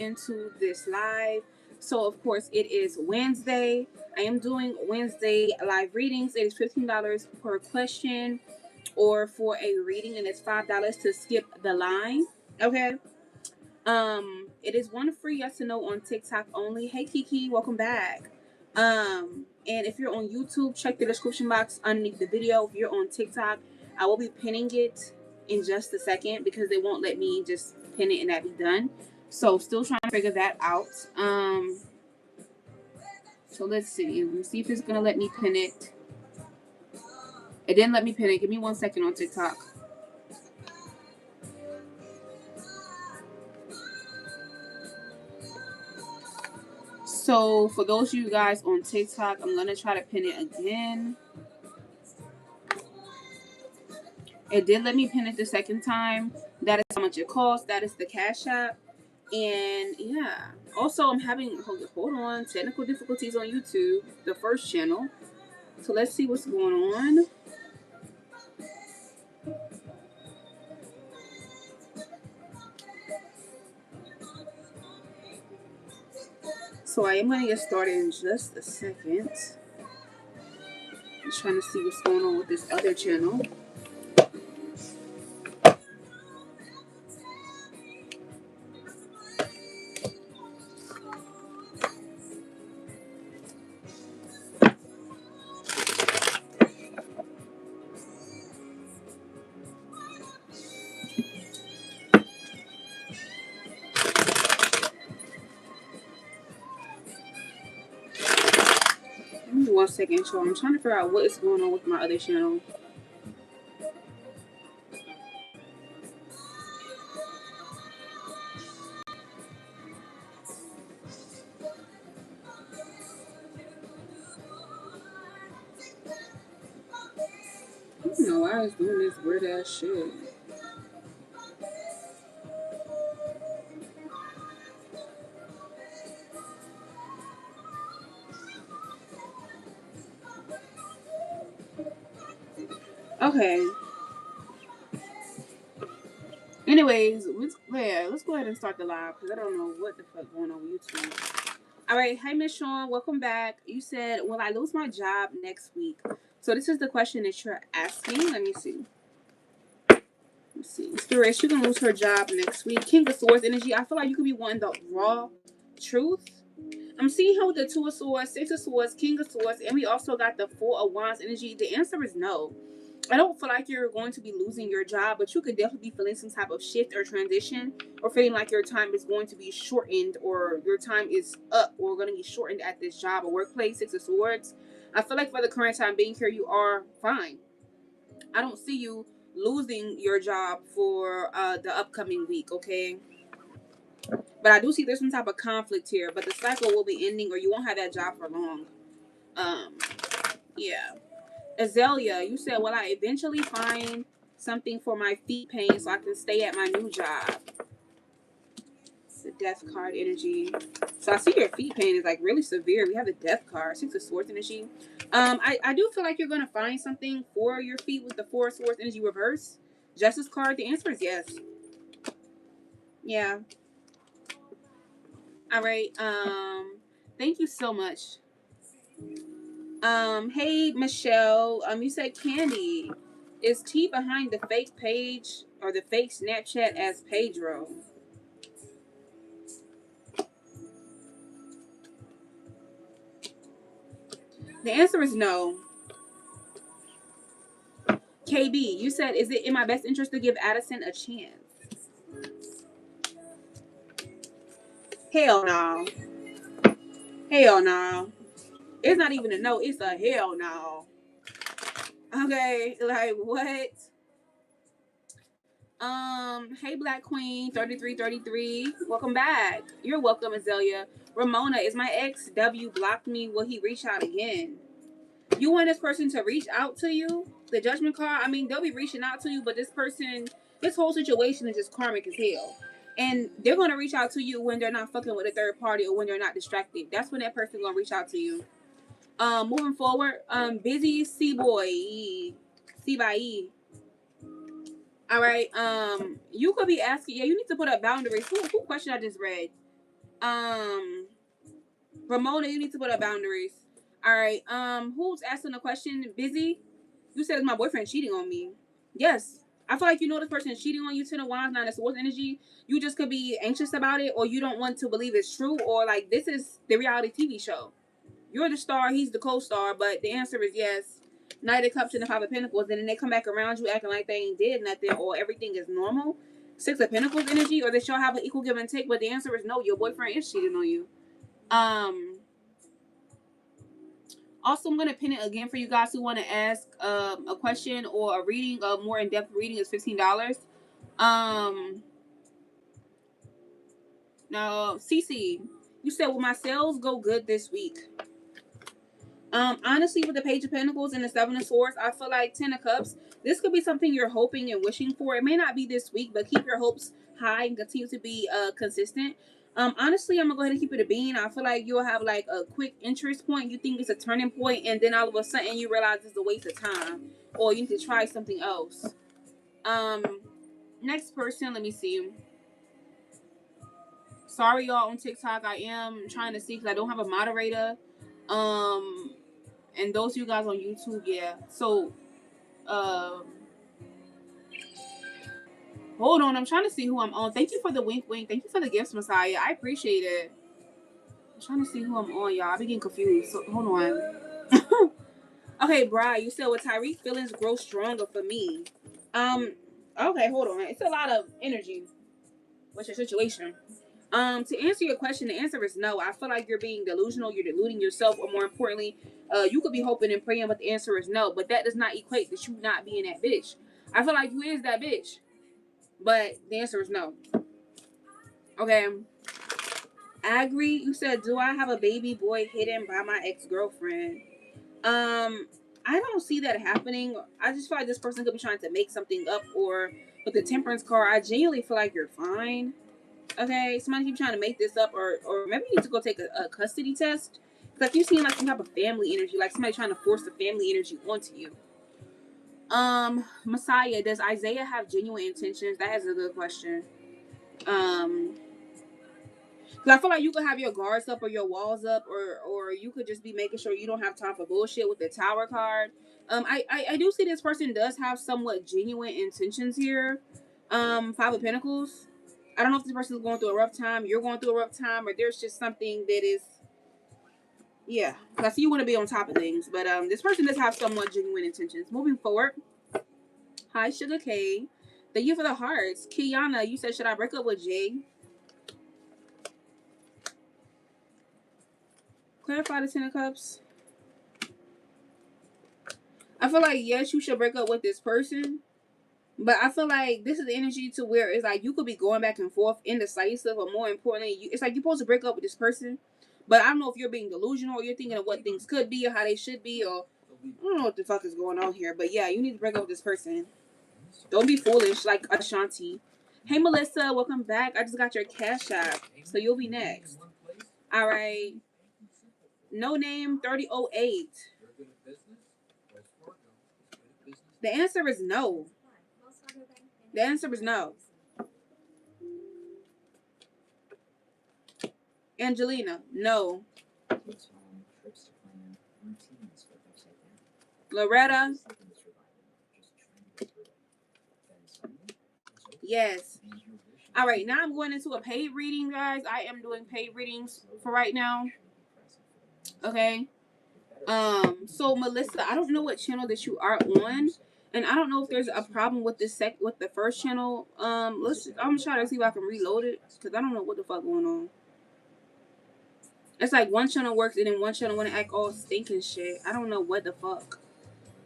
into this live. So, of course, it is Wednesday. I am doing Wednesday live readings. It is $15 per question or for a reading, and it's $5 to skip the line. Okay. It is one free yes to no on TikTok only. Hey Kiki, welcome back. And if you're on YouTube, check the description box underneath the video. If you're on TikTok, I will be pinning it in just a second because they won't let me just pin it and that be done. So still trying to figure that out. So let's see. Let's see if it's gonna let me pin it. It didn't let me pin it. Give me 1 second on TikTok. So for those of you guys on TikTok, I'm gonna try to pin it again. It did let me pin it the second time. That is how much it costs. That is the Cash App. And yeah. Also, I'm having hold on technical difficulties on YouTube, the first channel. So let's see what's going on. So I am going to get started in just a second. I'm trying to see what's going on with this other channel. Give me 1 second, so I'm trying to figure out what is going on with my other channel. I don't know why I was doing this weird ass shit. Okay. Anyways, let's go ahead and start the live because I don't know what the fuck going on with YouTube. All right, hi Miss Sean, welcome back. You said, "Will I lose my job next week?" So this is the question that you're asking. Let me see. Let's see. Spirit, she gonna lose her job next week. King of Swords energy. I feel like you could be wanting the raw truth. I'm seeing her with the Two of Swords, Six of Swords, King of Swords, and we also got the Four of Wands energy. The answer is no. I don't feel like you're going to be losing your job, but you could definitely be feeling some type of shift or transition, or feeling like your time is going to be shortened, or your time is up, or going to be shortened at this job or workplace. Six of Swords. I feel like for the current time being here, you are fine. I don't see you losing your job for the upcoming week, okay? But I do see there's some type of conflict here, but the cycle will be ending, or you won't have that job for long. Um, yeah. Azalea, you said, "Will I eventually find something for my feet pain so I can stay at my new job?" The Death card energy. So I see your feet pain is like really severe. We have the Death card, Six of Swords energy. I do feel like you're gonna find something for your feet with the Four of Swords energy reverse. Justice card. The answer is yes. Yeah. All right. Thank you so much. Hey Michelle. You said Candy. Is T behind the fake page or the fake Snapchat as Pedro? The answer is no. KB, you said, "Is it in my best interest to give Addison a chance?" Hell no. Hell no. It's not even a no, it's a hell no. Okay, like what? Hey Black Queen 3333. Welcome back. You're welcome, Azalea. Ramona, is my ex W blocked me? Will he reach out again? You want this person to reach out to you? The judgment card, I mean, they'll be reaching out to you, but this whole situation is just karmic as hell. And they're gonna reach out to you when they're not fucking with a third party or when they're not distracted. That's when that person's gonna reach out to you. Moving forward, busy C boy, C by E. All right. You could be asking. Yeah, you need to put up boundaries. Who question I just read? Ramona, you need to put up boundaries. All right. Who's asking the question? Busy. You said it's my boyfriend cheating on me. Yes. I feel like you know this person is cheating on you. Ten of Wands, Nine of Swords energy. You just could be anxious about it, or you don't want to believe it's true, or like this is the reality TV show. You're the star, he's the co-star, but the answer is yes. Knight of Cups and the Five of Pentacles, and then they come back around you acting like they ain't did nothing, or everything is normal. Six of Pentacles energy, or they should have an equal give and take, but the answer is no. Your boyfriend is cheating on you. Also, I'm going to pin it again for you guys who want to ask a question or a reading. A more in-depth reading is $15. Now, Cece, you said, will my sales go good this week? Honestly, with the Page of Pentacles and the Seven of Swords, I feel like Ten of Cups, this could be something you're hoping and wishing for. It may not be this week, but keep your hopes high and continue to be consistent. Honestly, I'm gonna go ahead and keep it a bean. I feel like you'll have like a quick interest point. You think it's a turning point, and then all of a sudden you realize it's a waste of time, or you need to try something else. Next person, let me see. Sorry, y'all on TikTok. I am trying to see because I don't have a moderator. And those of you guys on YouTube, yeah. So, hold on. I'm trying to see who I'm on. Thank you for the wink, wink. Thank you for the gifts, Messiah. I appreciate it. I'm trying to see who I'm on, y'all. I be getting confused. So, hold on. Okay, Bri, you said, with Tyreek, feelings grow stronger for me. Okay, hold on. It's a lot of energy. What's your situation? To answer your question, the answer is no. I feel like you're being delusional. You're deluding yourself, or more importantly, you could be hoping and praying, but the answer is no. But that does not equate to you not being that bitch. I feel like you is that bitch, but the answer is no. Okay. I agree. You said, do I have a baby boy hidden by my ex-girlfriend? I don't see that happening. I just feel like this person could be trying to make something up, or with the Temperance card, I genuinely feel like you're fine. Okay, somebody keep trying to make this up, or maybe you need to go take a custody test. Like you seem like some type of family energy, like somebody trying to force the family energy onto you. Messiah, does Isaiah have genuine intentions? That is a good question. Because I feel like you could have your guards up or your walls up, or you could just be making sure you don't have time for bullshit with the Tower card. I do see this person does have somewhat genuine intentions here. Five of Pentacles. I don't know if this person is going through a rough time, you're going through a rough time, or there's just something that is, yeah. I see you want to be on top of things, but this person does have somewhat genuine intentions. Moving forward. Hi, Sugar K. Thank you for the hearts. Kiana, you said, should I break up with Jay? Clarify the Ten of Cups. I feel like, yes, you should break up with this person. But I feel like this is the energy to where it's like you could be going back and forth, indecisive, or more importantly, it's like you're supposed to break up with this person. But I don't know if you're being delusional, or you're thinking of what things could be or how they should be, or I don't know what the fuck is going on here. But yeah, you need to break up with this person. Don't be foolish like Ashanti. Hey, Melissa, welcome back. I just got your cash app, so you'll be next. All right. No name 3008. The answer is no. The answer is no. Angelina, no. Loretta, yes. All right, now I'm going into a paid reading, guys. I am doing paid readings for right now. Okay. So Melissa, I don't know what channel that you are on, and I don't know if there's a problem with this with the first channel. I'm trying to see if I can reload it because I don't know what the fuck going on. It's like one channel works and then one channel want to act all stinking shit. I don't know what the fuck.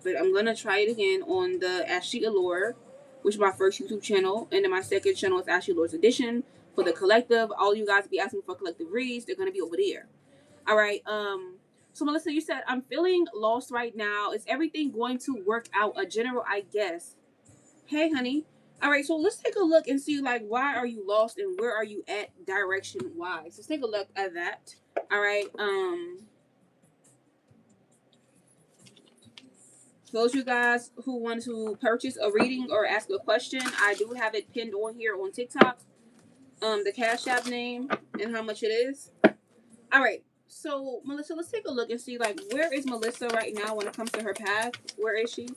But I'm going to try it again on the Ashley Allure, which is my first YouTube channel. And then my second channel is Ashley Allure's Edition for the collective. All you guys be asking for collective reads. They're going to be over there. All right. So Melissa, you said, I'm feeling lost right now. Is everything going to work out? A general, I guess. Hey, honey. All right, so let's take a look and see, like, why are you lost and where are you at direction-wise? Let's take a look at that. All right. Those of you guys who want to purchase a reading or ask a question, I do have it pinned on here on TikTok. the Cash App name and how much it is. All right. So Melissa, let's take a look and see like where is Melissa right now when it comes to her path. Where is she?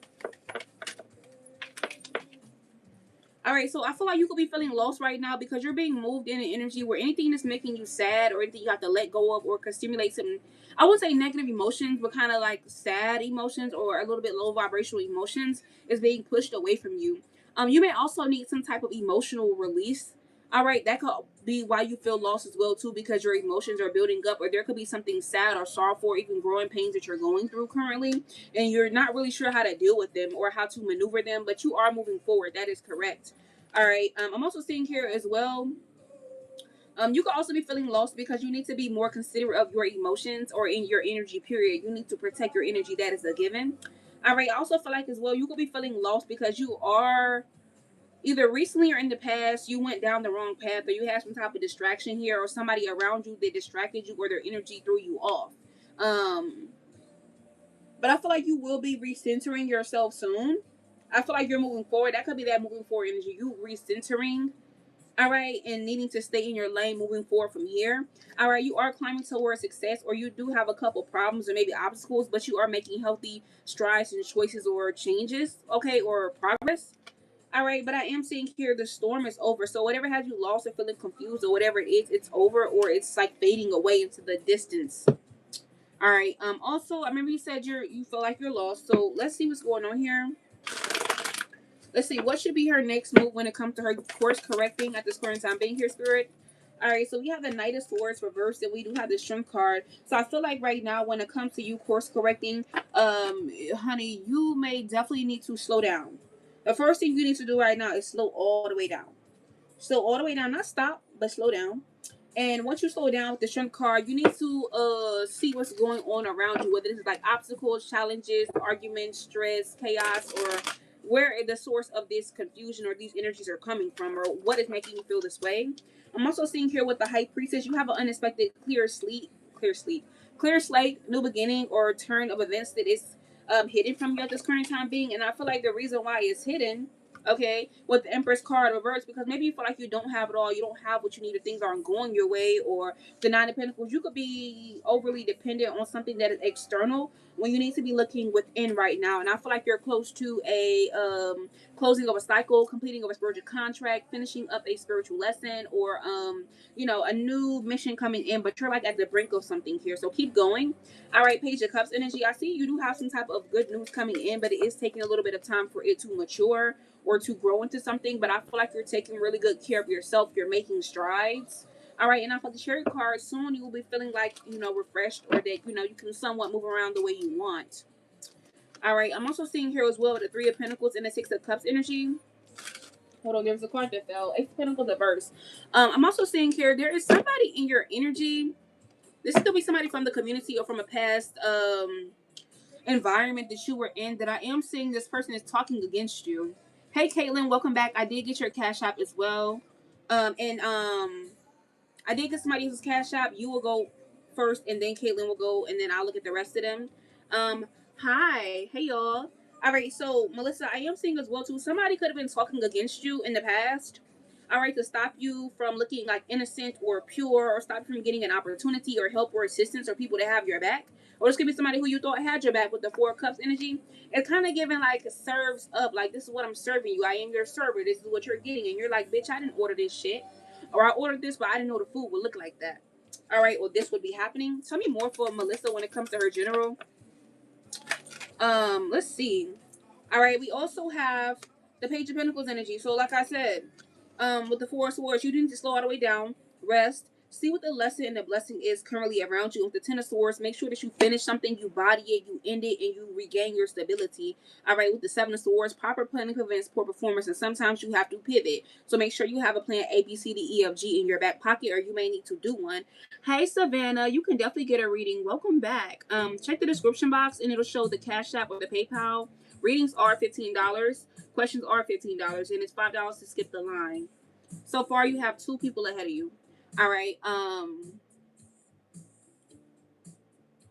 All right, so I feel like you could be feeling lost right now because you're being moved in an energy where anything that's making you sad or anything you have to let go of or could stimulate some, I wouldn't say negative emotions, but kind of like sad emotions or a little bit low vibrational emotions is being pushed away from you. You may also need some type of emotional release. All right, that could be why you feel lost as well too, because your emotions are building up, or there could be something sad or sorrowful, or even growing pains that you're going through currently, and you're not really sure how to deal with them or how to maneuver them, but you are moving forward. That is correct. All right. I'm also seeing here as well. You could also be feeling lost because you need to be more considerate of your emotions or in your energy. Period. You need to protect your energy. That is a given. All right. I also feel like as well you could be feeling lost because you are either recently or in the past you went down the wrong path or you had some type of distraction here or somebody around you that distracted you or their energy threw you off. Um, but I feel like you will be recentering yourself soon. I feel like you're moving forward. That could be that moving forward energy. You recentering, all right, and needing to stay in your lane moving forward from here. All right, you are climbing towards success, or you do have a couple problems or maybe obstacles, but you are making healthy strides and choices or changes, okay, or progress. All right, but I am seeing here the storm is over. So whatever has you lost or feeling confused or whatever it is, it's over or it's like fading away into the distance. All right. Also, I remember you said you feel like you're lost. So let's see what's going on here. Let's see what should be her next move when it comes to her course correcting at this current time being here, Spirit. All right, so we have the Knight of Swords reversed, and we do have the Strength card. So I feel like right now, when it comes to you course correcting, honey, you may definitely need to slow down. The first thing you need to do right now is slow all the way down. Slow all the way down, not stop, but slow down. And once you slow down with the strength card, you need to see what's going on around you, whether it's like obstacles, challenges, arguments, stress, chaos, or where the source of this confusion or these energies are coming from, or what is making you feel this way. I'm also seeing here with the High Priestess, you have an unexpected clear slate, new beginning, or turn of events that is hidden from you at this current time being. And I feel like the reason why it's hidden, okay, with the Empress card reverse, because maybe you feel like you don't have it all, you don't have what you need, or things aren't going your way, or the Nine of Pentacles, you could be overly dependent on something that is external when you need to be looking within right now. And I feel like you're close to a closing of a cycle, completing of a spiritual contract, finishing up a spiritual lesson, or a new mission coming in, but you're like at the brink of something here. So keep going. All right, Page of Cups energy. I see you do have some type of good news coming in, but it is taking a little bit of time for it to mature or to grow into something. But I feel like you're taking really good care of yourself. You're making strides. All right, and I feel the Chariot card, soon you will be feeling like, refreshed, or that, you can somewhat move around the way you want. All right, I'm also seeing here as well the Three of Pentacles and the Six of Cups energy. Hold on, there's a card that fell. Eight of Pentacles reverse. I'm also seeing here there is somebody in your energy. This could be somebody from the community or from a past environment that you were in, that I am seeing this person is talking against you. Hey Caitlin, welcome back. I did get your Cash App as well. And I did get somebody else's Cash App. You will go first and then Caitlin will go and then I'll look at the rest of them. Hi. Hey y'all. All right, so Melissa, I am seeing as well too. Somebody could have been talking against you in the past. All right, to stop you from looking like innocent or pure, or stop you from getting an opportunity or help or assistance or people that have your back. Or this could be somebody who you thought had your back with the Four of Cups energy. It's kind of giving like serves up, like this is what I'm serving you. I am your server. This is what you're getting, and you're like, bitch, I didn't order this shit, or I ordered this, but I didn't know the food would look like that. All right, or this would be happening. Tell me more for Melissa when it comes to her general. Let's see. All right, we also have the Page of Pentacles energy. So, like I said, with the Four of Swords, you need to slow all the way down, rest, see what the lesson and the blessing is currently around you. With the Ten of Swords, make sure that you finish something, you body it, you end it, and you regain your stability. All right, with the Seven of Swords, proper planning prevents poor performance, and sometimes you have to pivot. So make sure you have a plan A, B, C, D, E, F, G in your back pocket, or you may need to do one. Hey, Savannah, you can definitely get a reading. Welcome back. Check the description box, and it'll show the Cash App or the PayPal. Readings are $15. Questions are $15, and it's $5 to skip the line. So far, you have two people ahead of you. All right.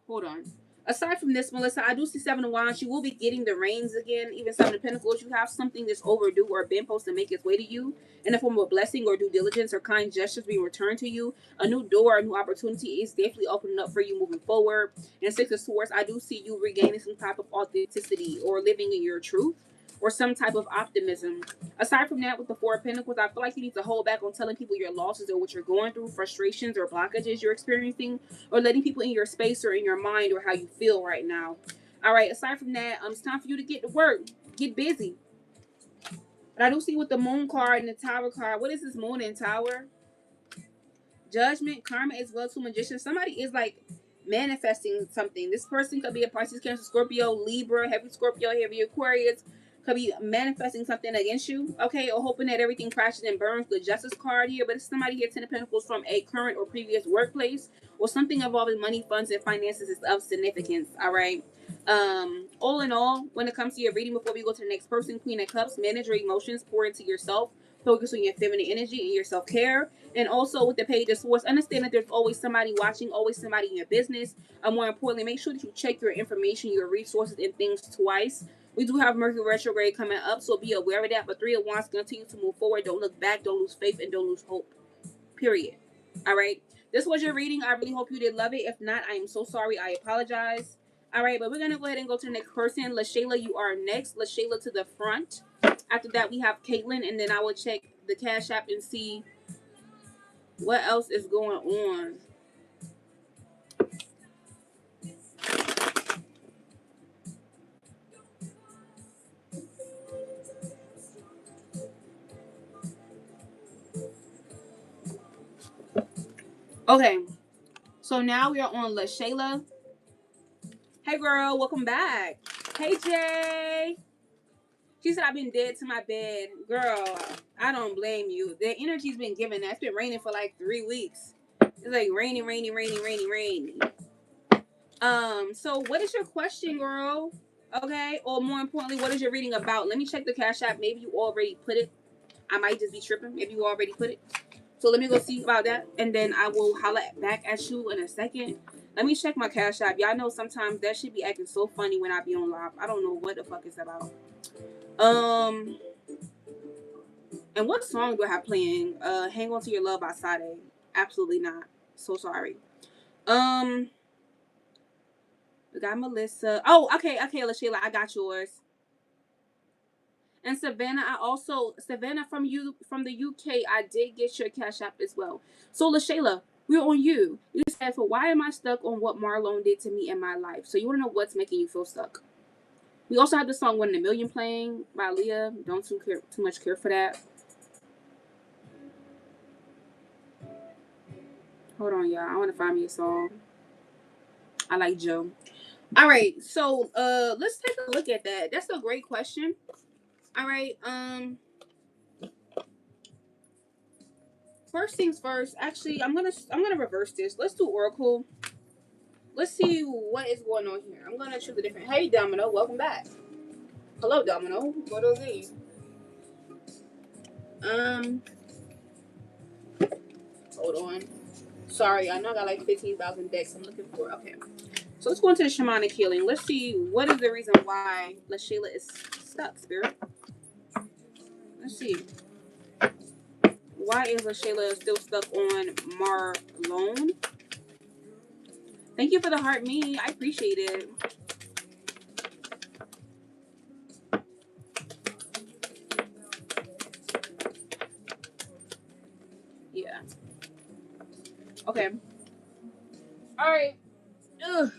Hold on. Aside from this, Melissa, I do see Seven of Wands. You will be getting the reins again. Even Seven of Pentacles, you have something that's overdue or been supposed to make its way to you in the form of a blessing or due diligence or kind gestures being returned to you. A new door, a new opportunity is definitely opening up for you moving forward. And Six of Swords, I do see you regaining some type of authenticity or living in your truth or some type of optimism. Aside from that, with the Four of Pentacles, I feel like you need to hold back on telling people your losses or what you're going through, frustrations or blockages you're experiencing, or letting people in your space or in your mind or how you feel right now. All right, aside from that, it's time for you to get to work, get busy. But I do see with the Moon card and the Tower card, what is this Moon and Tower? Judgment, karma, as well to Magician. Somebody is like manifesting something. This person could be a Pisces, Cancer, Scorpio, Libra, heavy Scorpio, heavy Aquarius. Could be manifesting something against you, okay, or hoping that everything crashes and burns. The Justice card here, but it's somebody here, Ten of Pentacles, from a current or previous workplace or something involving money, funds, and finances is of significance. All right. All in all, when it comes to your reading, before we go to the next person, Queen of Cups, manage your emotions, pour into yourself, focus on your feminine energy and your self-care. And also with the Page of Swords, understand that there's always somebody watching, always somebody in your business. And more importantly, make sure that you check your information, your resources, and things twice. We do have Mercury retrograde coming up, so be aware of that. But Three of Wands, continue to move forward. Don't look back. Don't lose faith, and don't lose hope. Period. All right. This was your reading. I really hope you did love it. If not, I am so sorry. I apologize. All right, but we're gonna go ahead and go to the next person. LaShayla, you are next. LaShayla to the front. After that, we have Caitlin, and then I will check the Cash App and see what else is going on. Okay, so now we are on LaShayla. Hey, girl, welcome back. Hey, Jay. She said, I've been dead to my bed. Girl, I don't blame you. The energy's been given that. It's been raining for like 3 weeks. It's like raining, raining, raining, raining, raining. So what is your question, girl? Okay, or more importantly, what is your reading about? Let me check the Cash App. Maybe you already put it. I might just be tripping. Maybe you already put it. So let me go see about that, and then I will holler back at you in a second. Let me check my Cash App. Y'all know sometimes that should be acting so funny when I be on live. I don't know what the fuck it's about. And what song do I have playing? Hang On to Your Love by Sade. Absolutely not. So sorry. We got Melissa. Oh, okay, LaShayla, I got yours. And Savannah, Savannah from the UK, I did get your Cash App as well. So LaShayla, we're on you. You said, for why am I stuck on what Marlon did to me in my life? So you want to know what's making you feel stuck. We also have the song One in a Million playing by Leah. Don't too much care for that. Hold on, y'all. I want to find me a song. I like Joe. All right, so let's take a look at that. That's a great question. All right, first things first. Actually, I'm gonna reverse this. Let's do Oracle. Let's see what is going on here. I'm gonna choose a different. Hey, Domino, welcome back. Hello, Domino. What are these? Hold on. Sorry, I know I got like 15,000 decks I'm looking for. Okay. So let's go into the shamanic healing. Let's see what is the reason why LaShayla is stuck, Spirit. Let's see. Why is LaShayla still stuck on Marlon? Thank you for the heart, me. I appreciate it. Yeah. Okay. All right. Ugh.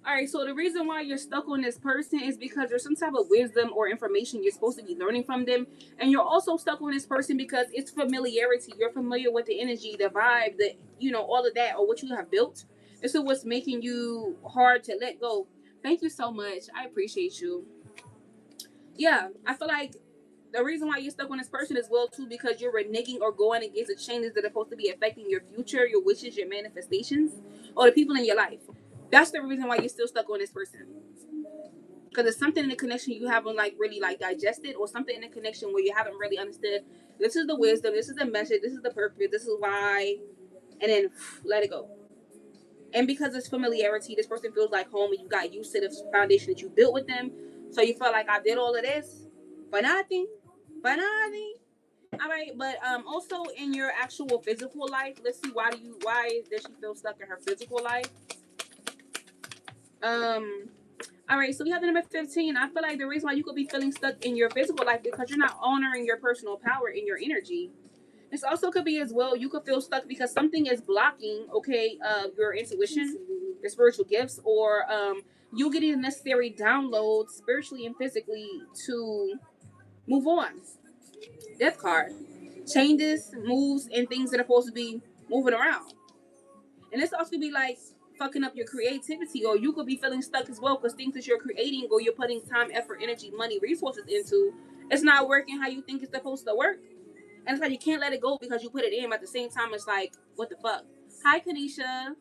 All right, so the reason why you're stuck on this person is because there's some type of wisdom or information you're supposed to be learning from them. And you're also stuck on this person because it's familiarity. You're familiar with the energy, the vibe, all of that, or what you have built. This is what's making you hard to let go. Thank you so much. I appreciate you. Yeah, I feel like the reason why you're stuck on this person as well, too, because you're reneging or going against the changes that are supposed to be affecting your future, your wishes, your manifestations, or the people in your life. That's the reason why you're still stuck on this person. Because it's something in the connection you haven't really digested, or something in the connection where you haven't really understood. This is the wisdom. This is the message. This is the purpose. This is why. And then let it go. And because it's familiarity, this person feels like home, and you got used to the foundation that you built with them. So you feel like I did all of this for nothing, for nothing. All right, but also in your actual physical life, let's see why does she feel stuck in her physical life? All right, so we have the number 15. I feel like the reason why you could be feeling stuck in your physical life because you're not honoring your personal power in your energy. This also could be as well. You could feel stuck because something is blocking, okay, your intuition, your spiritual gifts, or you getting the necessary downloads spiritually and physically to move on. Death card. Changes, moves, and things that are supposed to be moving around. And this also could be like fucking up your creativity, or you could be feeling stuck as well because things that you're creating or you're putting time, effort, energy, money, resources into, it's not working how you think it's supposed to work. And it's like you can't let it go because you put it in, but at the same time, it's like, what the fuck? Hi, Kanisha.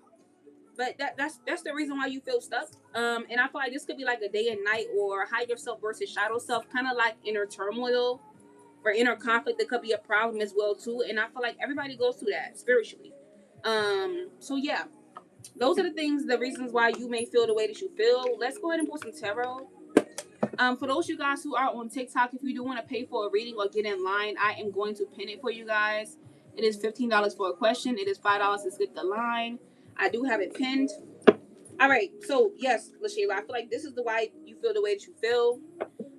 But that's the reason why you feel stuck. And I feel like this could be like a day and night or higher self versus shadow self, kind of like inner turmoil or inner conflict that could be a problem as well too. And I feel like everybody goes through that spiritually. So yeah, those are the things, the reasons why you may feel the way that you feel. Let's go ahead and pull some tarot. For those of you guys who are on TikTok, if you do want to pay for a reading or get in line, I am going to pin it for you guys. It is $15 for a question. It is $5 to skip the line. I do have it pinned. All right. So yes, Lashayla, I feel like this is the why you feel the way that you feel.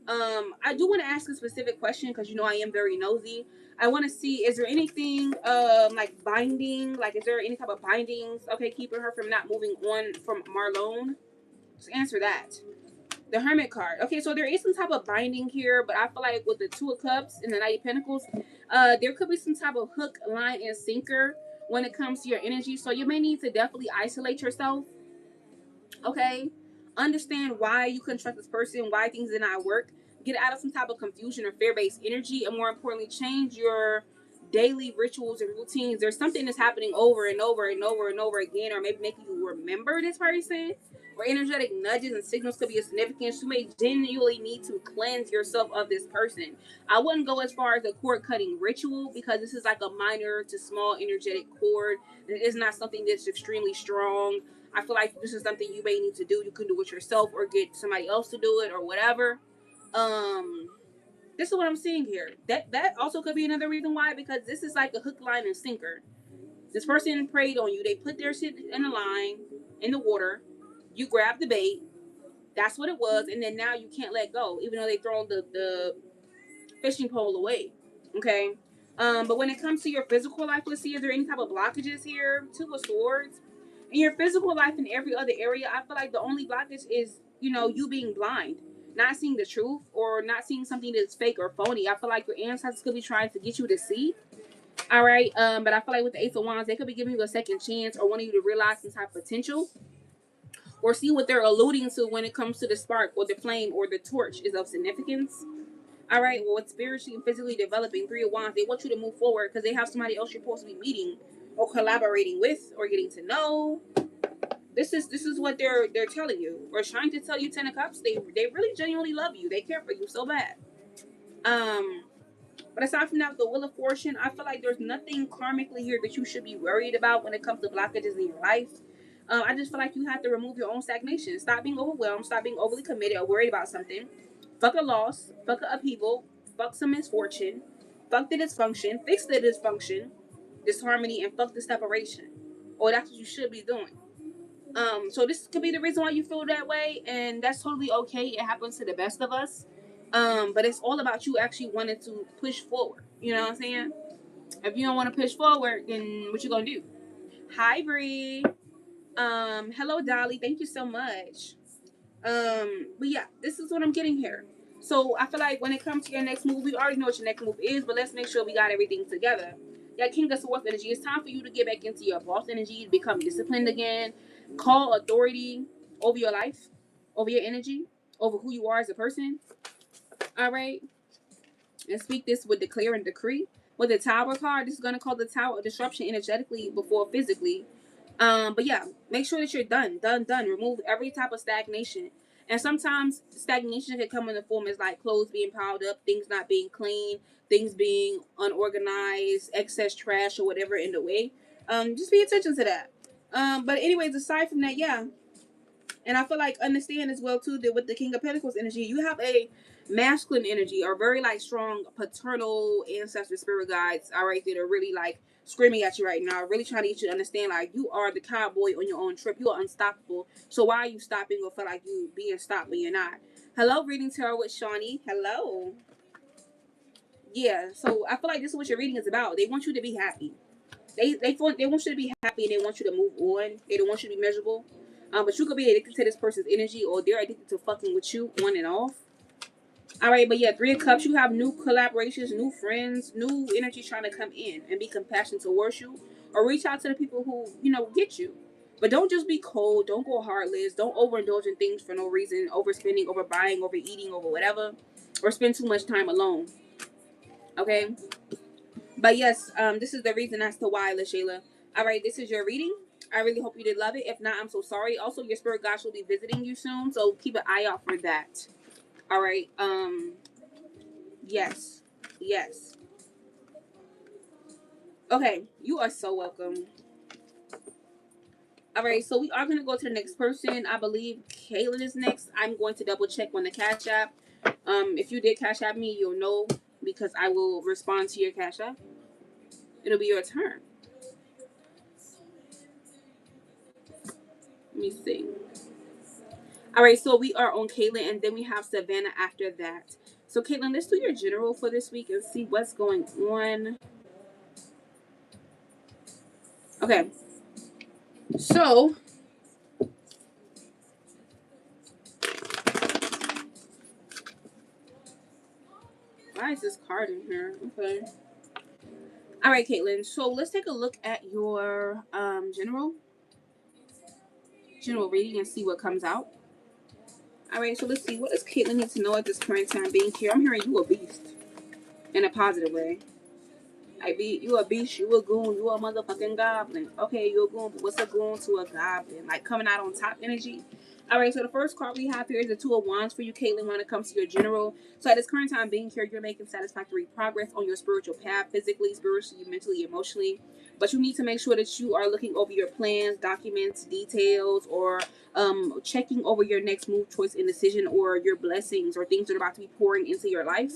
I do want to ask a specific question because you know I am very nosy. I want to see, is there anything like binding? Like, is there any type of bindings? Okay, keeping her from not moving on from Marlone. Just answer that. The Hermit card. Okay, so there is some type of binding here, but I feel like with the Two of Cups and the Knight of Pentacles, there could be some type of hook, line, and sinker when it comes to your energy. So you may need to definitely isolate yourself. Okay, understand why you couldn't trust this person, why things did not work. Get out of some type of confusion or fear-based energy, and more importantly, change your daily rituals and routines. There's something that's happening over and over and over and over again, or maybe making you remember this person. Or energetic nudges and signals could be of significance. You may genuinely need to cleanse yourself of this person. I wouldn't go as far as a cord cutting ritual because this is like a minor to small energetic cord. It is not something that's extremely strong. I feel like this is something you may need to do. You can do it yourself or get somebody else to do it or whatever. Um, this is what I'm seeing here. That also could be another reason why, because this is like a hook, line, and sinker. This person preyed on you. They put their shit in the line, in the water. You grab the bait. That's what it was. And then now you can't let go, even though they thrown the fishing pole away. Okay. But when it comes to your physical life, let's see, is there any type of blockages here? Two of Swords. In your physical life and every other area, I feel like the only blockage is, you being blind, not seeing the truth, or not seeing something that's fake or phony. I feel like your ancestors could be trying to get you to see. All right. But I feel like with the Ace of Wands, they could be giving you a second chance or wanting you to realize some type of potential or see what they're alluding to when it comes to the spark or the flame or the torch is of significance. All right, well, it's spiritually and physically developing. Three of Wands, they want you to move forward because they have somebody else you're supposed to be meeting or collaborating with or getting to know. This is what they're telling you or trying to tell you. Ten of Cups, they really genuinely love you. They care for you so bad. But aside from that, the Wheel of Fortune, I feel like there's nothing karmically here that you should be worried about when it comes to blockages in your life. I just feel like you have to remove your own stagnation. Stop being overwhelmed. Stop being overly committed or worried about something. Fuck a loss. Fuck a upheaval. Fuck some misfortune. Fuck the dysfunction. Fix the dysfunction, disharmony, and fuck the separation. Or that's what you should be doing. So this could be the reason why you feel that way, and that's totally okay. It happens to the best of us. But it's all about you actually wanting to push forward. You know what I'm saying? If you don't want to push forward, then what you gonna do? Hi, Bree. Hello, Dolly. Thank you so much. But yeah, this is what I'm getting here. So I feel like when it comes to your next move, we already know what your next move is, but let's make sure we got everything together. Yeah, King of Swords energy. It's time for you to get back into your boss energy, become disciplined again, call authority over your life, over your energy, over who you are as a person. All right, and speak this with declare and decree. With the Tower card, this is going to cause the Tower of disruption energetically before physically. But yeah, make sure that you're done. Remove every type of stagnation. And sometimes stagnation can come in the form as like clothes being piled up, things not being clean, things being unorganized, excess trash or whatever in the way. Just pay attention to that. But anyways, aside from that, yeah. And I feel like understand as well too that with the King of Pentacles energy, you have a masculine energy or very like strong paternal ancestor spirit guides, all right, that are really like screaming at you right now, really trying to get you to understand like you are the cowboy on your own trip. You are unstoppable. So why are you stopping or feel like you being stopped when you're not? Hello, reading tarot with Shawnee. Hello. Yeah, so I feel like this is what your reading is about. They want you to be happy. They want you to be happy and they want you to move on. They don't want you to be miserable. But you could be addicted to this person's energy or they're addicted to fucking with you on and off. All right, but yeah, Three of Cups, you have new collaborations, new friends, new energy trying to come in and be compassionate towards you or reach out to the people who, get you. But don't just be cold. Don't go heartless. Don't overindulge in things for no reason. Overspending, overbuying, overeating, over whatever. Or spend too much time alone. Okay? But yes, this is the reason as to why, LaShayla. All right, this is your reading. I really hope you did love it. If not, I'm so sorry. Also, your spirit guides will be visiting you soon, so keep an eye out for that. All right. Yes. Yes. Okay, you are so welcome. All right, so we are going to go to the next person. I believe Kaylin is next. I'm going to double check on the Cash App. If you did Cash App me, you'll know because I will respond to your Cash App. It'll be your turn. Let me see. All right, so we are on Caitlin, and then we have Savannah after that. So, Caitlin, let's do your general for this week and see what's going on. Okay. So, why is this card in here? Okay. All right, Caitlin. So, let's take a look at your general reading and see what comes out. All right, so let's see. What does Caitlin need to know at this current time being here? I'm hearing you a beast in a positive way. You a beast, you a goon, you a motherfucking goblin. Okay, you a goon, but what's a goon to a goblin? Like coming out on top energy. All right, so the first card we have here is the Two of Wands for you, Caitlin, when it comes to your general. So at this current time being here, you're making satisfactory progress on your spiritual path, physically, spiritually, mentally, emotionally. But you need to make sure that you are looking over your plans, documents, details, or checking over your next move, choice, and decision, or your blessings, or things that are about to be pouring into your life.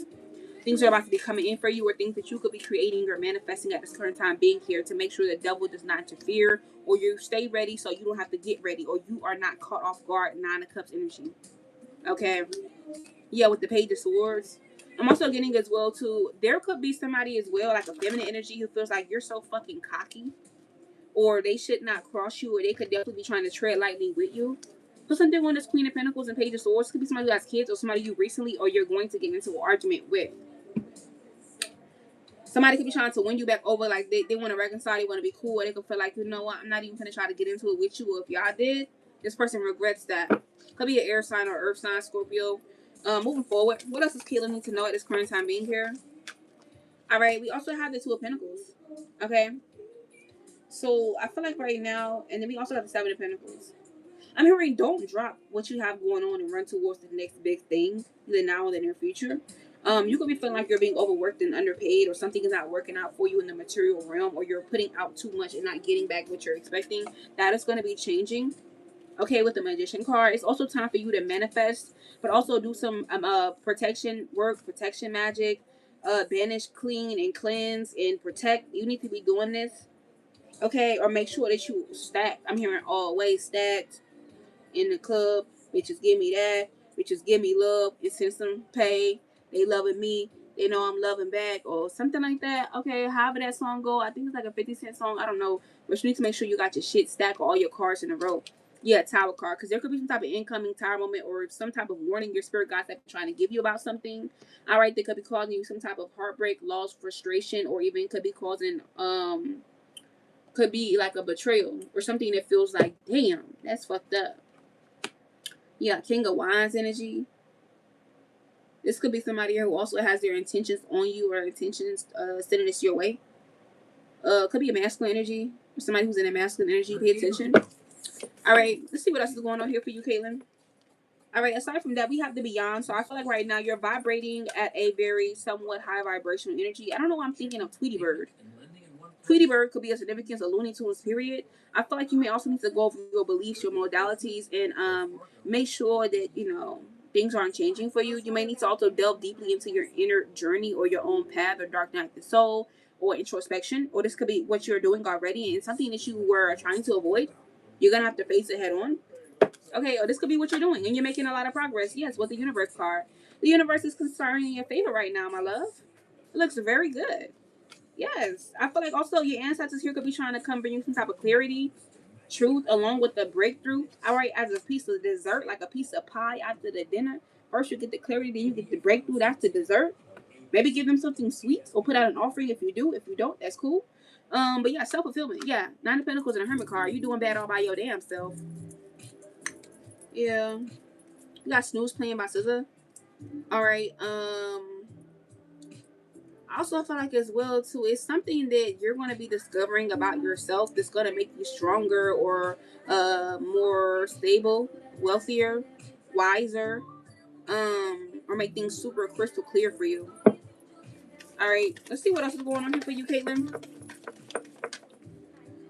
Things are about to be coming in for you, or things that you could be creating or manifesting at this current time being here to make sure the devil does not interfere, or you stay ready so you don't have to get ready, or you are not caught off guard. Nine of Cups energy. Okay. Yeah, with the Page of Swords. I'm also getting as well too, there could be somebody as well, like a feminine energy who feels like you're so fucking cocky, or they should not cross you, or they could definitely be trying to tread lightly with you. So something on this Queen of Pentacles and Page of Swords could be somebody who has kids or somebody you recently or you're going to get into an argument with. Somebody could be trying to win you back over, like they want to reconcile, they want to be cool, or they could feel like, you know what, I'm not even going to try to get into it with you, or if y'all did, this person regrets that. Could be an air sign or earth sign, Scorpio. Moving forward, what else does Kayla need to know at this current time being here? All right, we also have the Two of Pentacles. Okay, so I feel like right now, and then we also have the Seven of Pentacles. I'm hearing don't drop what you have going on and run towards the next big thing, either now or the near future. You could be feeling like you're being overworked and underpaid, or something is not working out for you in the material realm, or you're putting out too much and not getting back what you're expecting. That is going to be changing. Okay, with the Magician card, it's also time for you to manifest, but also do some protection work, protection magic, banish, clean, and cleanse and protect. You need to be doing this. Okay, or make sure that you stack. I'm hearing always stacked in the club. Bitches give me that. Bitches give me love. It sends some pay. They loving me. They know I'm loving back, or something like that. Okay, however that song go. I think it's like a 50 Cent song. I don't know. But you need to make sure you got your shit stacked, or all your cards in a row. Yeah, Tower card. Because there could be some type of incoming Tower moment, or some type of warning your spirit guides that trying to give you about something. All right, they could be causing you some type of heartbreak, loss, frustration, or even could be causing could be like a betrayal or something that feels like, damn, that's fucked up. Yeah, King of Wands energy. This could be somebody who also has their intentions on you, or intentions sending this your way. Could be a masculine energy, or somebody who's in a masculine energy. Pay attention. All right, let's see what else is going on here for you, Caitlin. All right, aside from that, we have the Beyond. So I feel like right now you're vibrating at a very somewhat high vibrational energy. I don't know why I'm thinking of Tweety Bird. Tweety Bird could be a significance of Looney Tunes, period. I feel like you may also need to go over your beliefs, your modalities, and make sure that, things aren't changing for you. You may need to also delve deeply into your inner journey or your own path or dark night of the soul or introspection. Or this could be what you're doing already and something that you were trying to avoid. You're going to have to face it head on. Okay, or this could be what you're doing and you're making a lot of progress. Yes, with the universe card. The universe is conspiring in your favor right now, my love. It looks very good. Yes. I feel like also your ancestors here could be trying to come bring you some type of clarity, truth, along with the breakthrough. All right, as a piece of dessert, like a piece of pie after the dinner. First you get the clarity, then you get the breakthrough. That's the dessert. Maybe give them something sweet or put out an offering if you do. If you don't, that's cool. But yeah, self-fulfillment. Yeah, Nine of Pentacles and a Hermit card. You doing bad all by your damn self. Yeah. You got Snooze playing by SZA. All right. I also feel like as well too, it's something that you're going to be discovering about yourself that's going to make you stronger or more stable, wealthier, wiser, or make things super crystal clear for you. All right, let's see what else is going on here for you, Caitlin.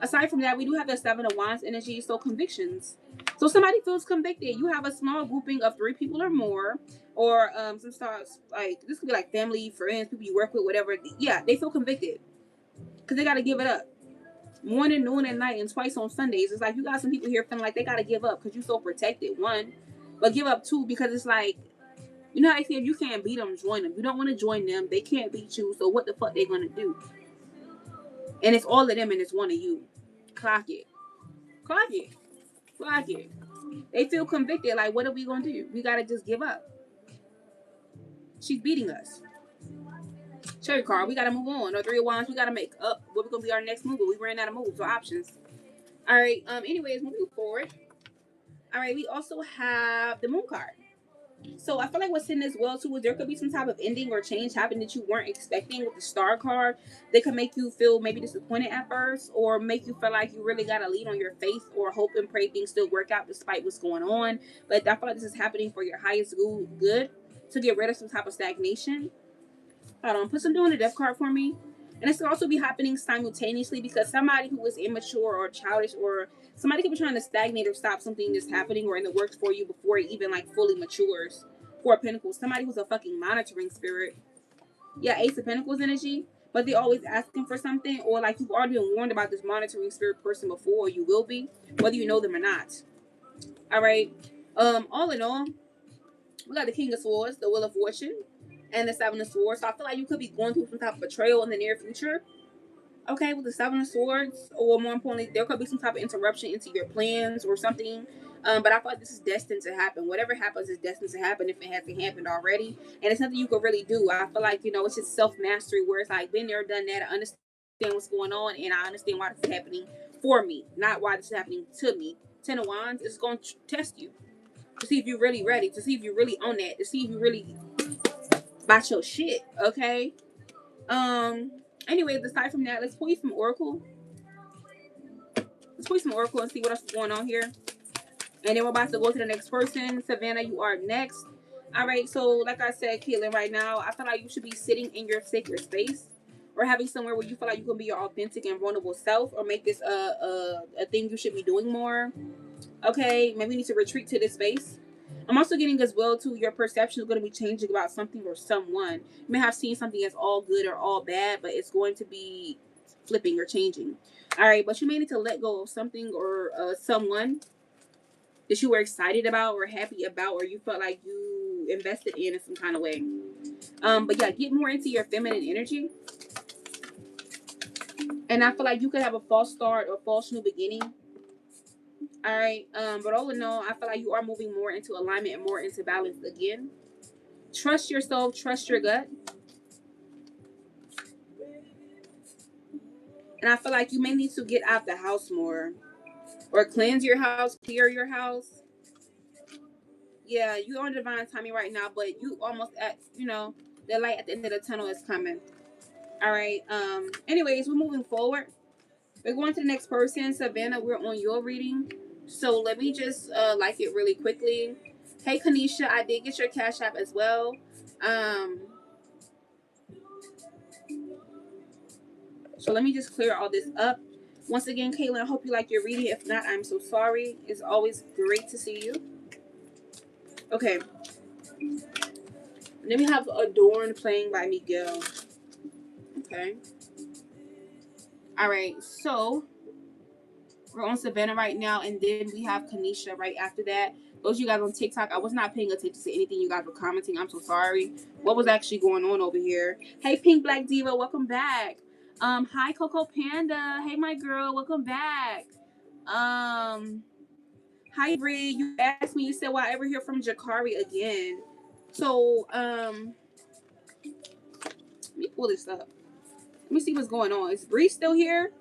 Aside from that, we do have the Seven of Wands energy, so convictions. So somebody feels convicted. You have a small grouping of 3 people or more, or some starts like this could be like family, friends, people you work with, whatever. Yeah, they feel convicted because they got to give it up. Morning, noon, and night, and twice on Sundays. It's like you got some people here feeling like they got to give up because you're so protected. 1, but give up 2 because it's like, you know how I say if you can't beat them, join them. You don't want to join them. They can't beat you. So what the fuck they gonna do? And it's all of them and it's one of you. Clock it. Clock it. Clock it. They feel convicted. Like, what are we going to do? We got to just give up. She's beating us. Cherry card. We got to move on. Or 3 of Wands. We got to make up what we're going to be our next move. But we ran out of moves or options. All right. Anyways, moving forward. All right. We also have the Moon card. So I feel like what's in as well too is there could be some type of ending or change happen that you weren't expecting with the Star card. They could make you feel maybe disappointed at first, or make you feel like you really got to lean on your faith or hope and pray things still work out despite what's going on. But I feel like this is happening for your highest good to get rid of some type of stagnation. Hold on, put something on the death card for me. And this could also be happening simultaneously because somebody who is immature or childish or somebody could be trying to stagnate or stop something that's happening or in the works for you before it even like fully matures. 4 of Pentacles. Somebody who's a fucking monitoring spirit. Yeah, Ace of Pentacles energy. But they're always asking for something, or like you've already been warned about this monitoring spirit person before, or you will be, whether you know them or not. All right. All in all, we got the King of Swords, the Wheel of Fortune, and the 7 of Swords. So I feel like you could be going through some type of betrayal in the near future. Okay, with the 7 of Swords, or more importantly, there could be some type of interruption into your plans or something. But I feel like this is destined to happen. Whatever happens is destined to happen if it hasn't happened already. And it's nothing you could really do. I feel like, it's just self-mastery where it's like, been there, done that. I understand what's going on, and I understand why this is happening for me, not why this is happening to me. 10 of Wands is going to test you to see if you're really ready, to see if you're really on that, to see if you really about your shit, okay? Anyways, aside from that, let's pull you some Oracle. Let's pull you some Oracle and see what else is going on here. And then we're about to go to the next person. Savannah, you are next. All right, so like I said, Caitlin, right now, I feel like you should be sitting in your sacred space or having somewhere where you feel like you can be your authentic and vulnerable self, or make this a thing you should be doing more. Okay, maybe you need to retreat to this space. I'm also getting as well too, your perception is going to be changing about something or someone. You may have seen something as all good or all bad, but it's going to be flipping or changing. All right, but you may need to let go of something or someone that you were excited about or happy about, or you felt like you invested in some kind of way. But yeah, get more into your feminine energy. And I feel like you could have a false start or false new beginning. All right. But all in all, I feel like you are moving more into alignment and more into balance again. Trust yourself, trust your gut. And I feel like you may need to get out the house more, or cleanse your house, clear your house. Yeah, you're on divine timing right now, but you almost at, the light at the end of the tunnel is coming. All right. Anyways, we're moving forward. We're going to the next person. Savannah, we're on your reading. So let me just like it really quickly. Hey, Kanisha, I did get your Cash App as well. So let me just clear all this up. Once again, Caitlin, I hope you like your reading. If not, I'm so sorry. It's always great to see you. Okay. And then we have Adorn playing by Miguel. Okay. All right. So we're on Savannah right now, and then we have Kanisha right after that. Those of you guys on TikTok, I was not paying attention to anything you guys were commenting. I'm so sorry. What was actually going on over here? Hey, Pink Black Diva, welcome back. Hi, Coco Panda. Hey, my girl, welcome back. Hi, Bree. You asked me. You said, "Will I ever hear from Jakari again?" So, let me pull this up. Let me see what's going on. Is Bree still here?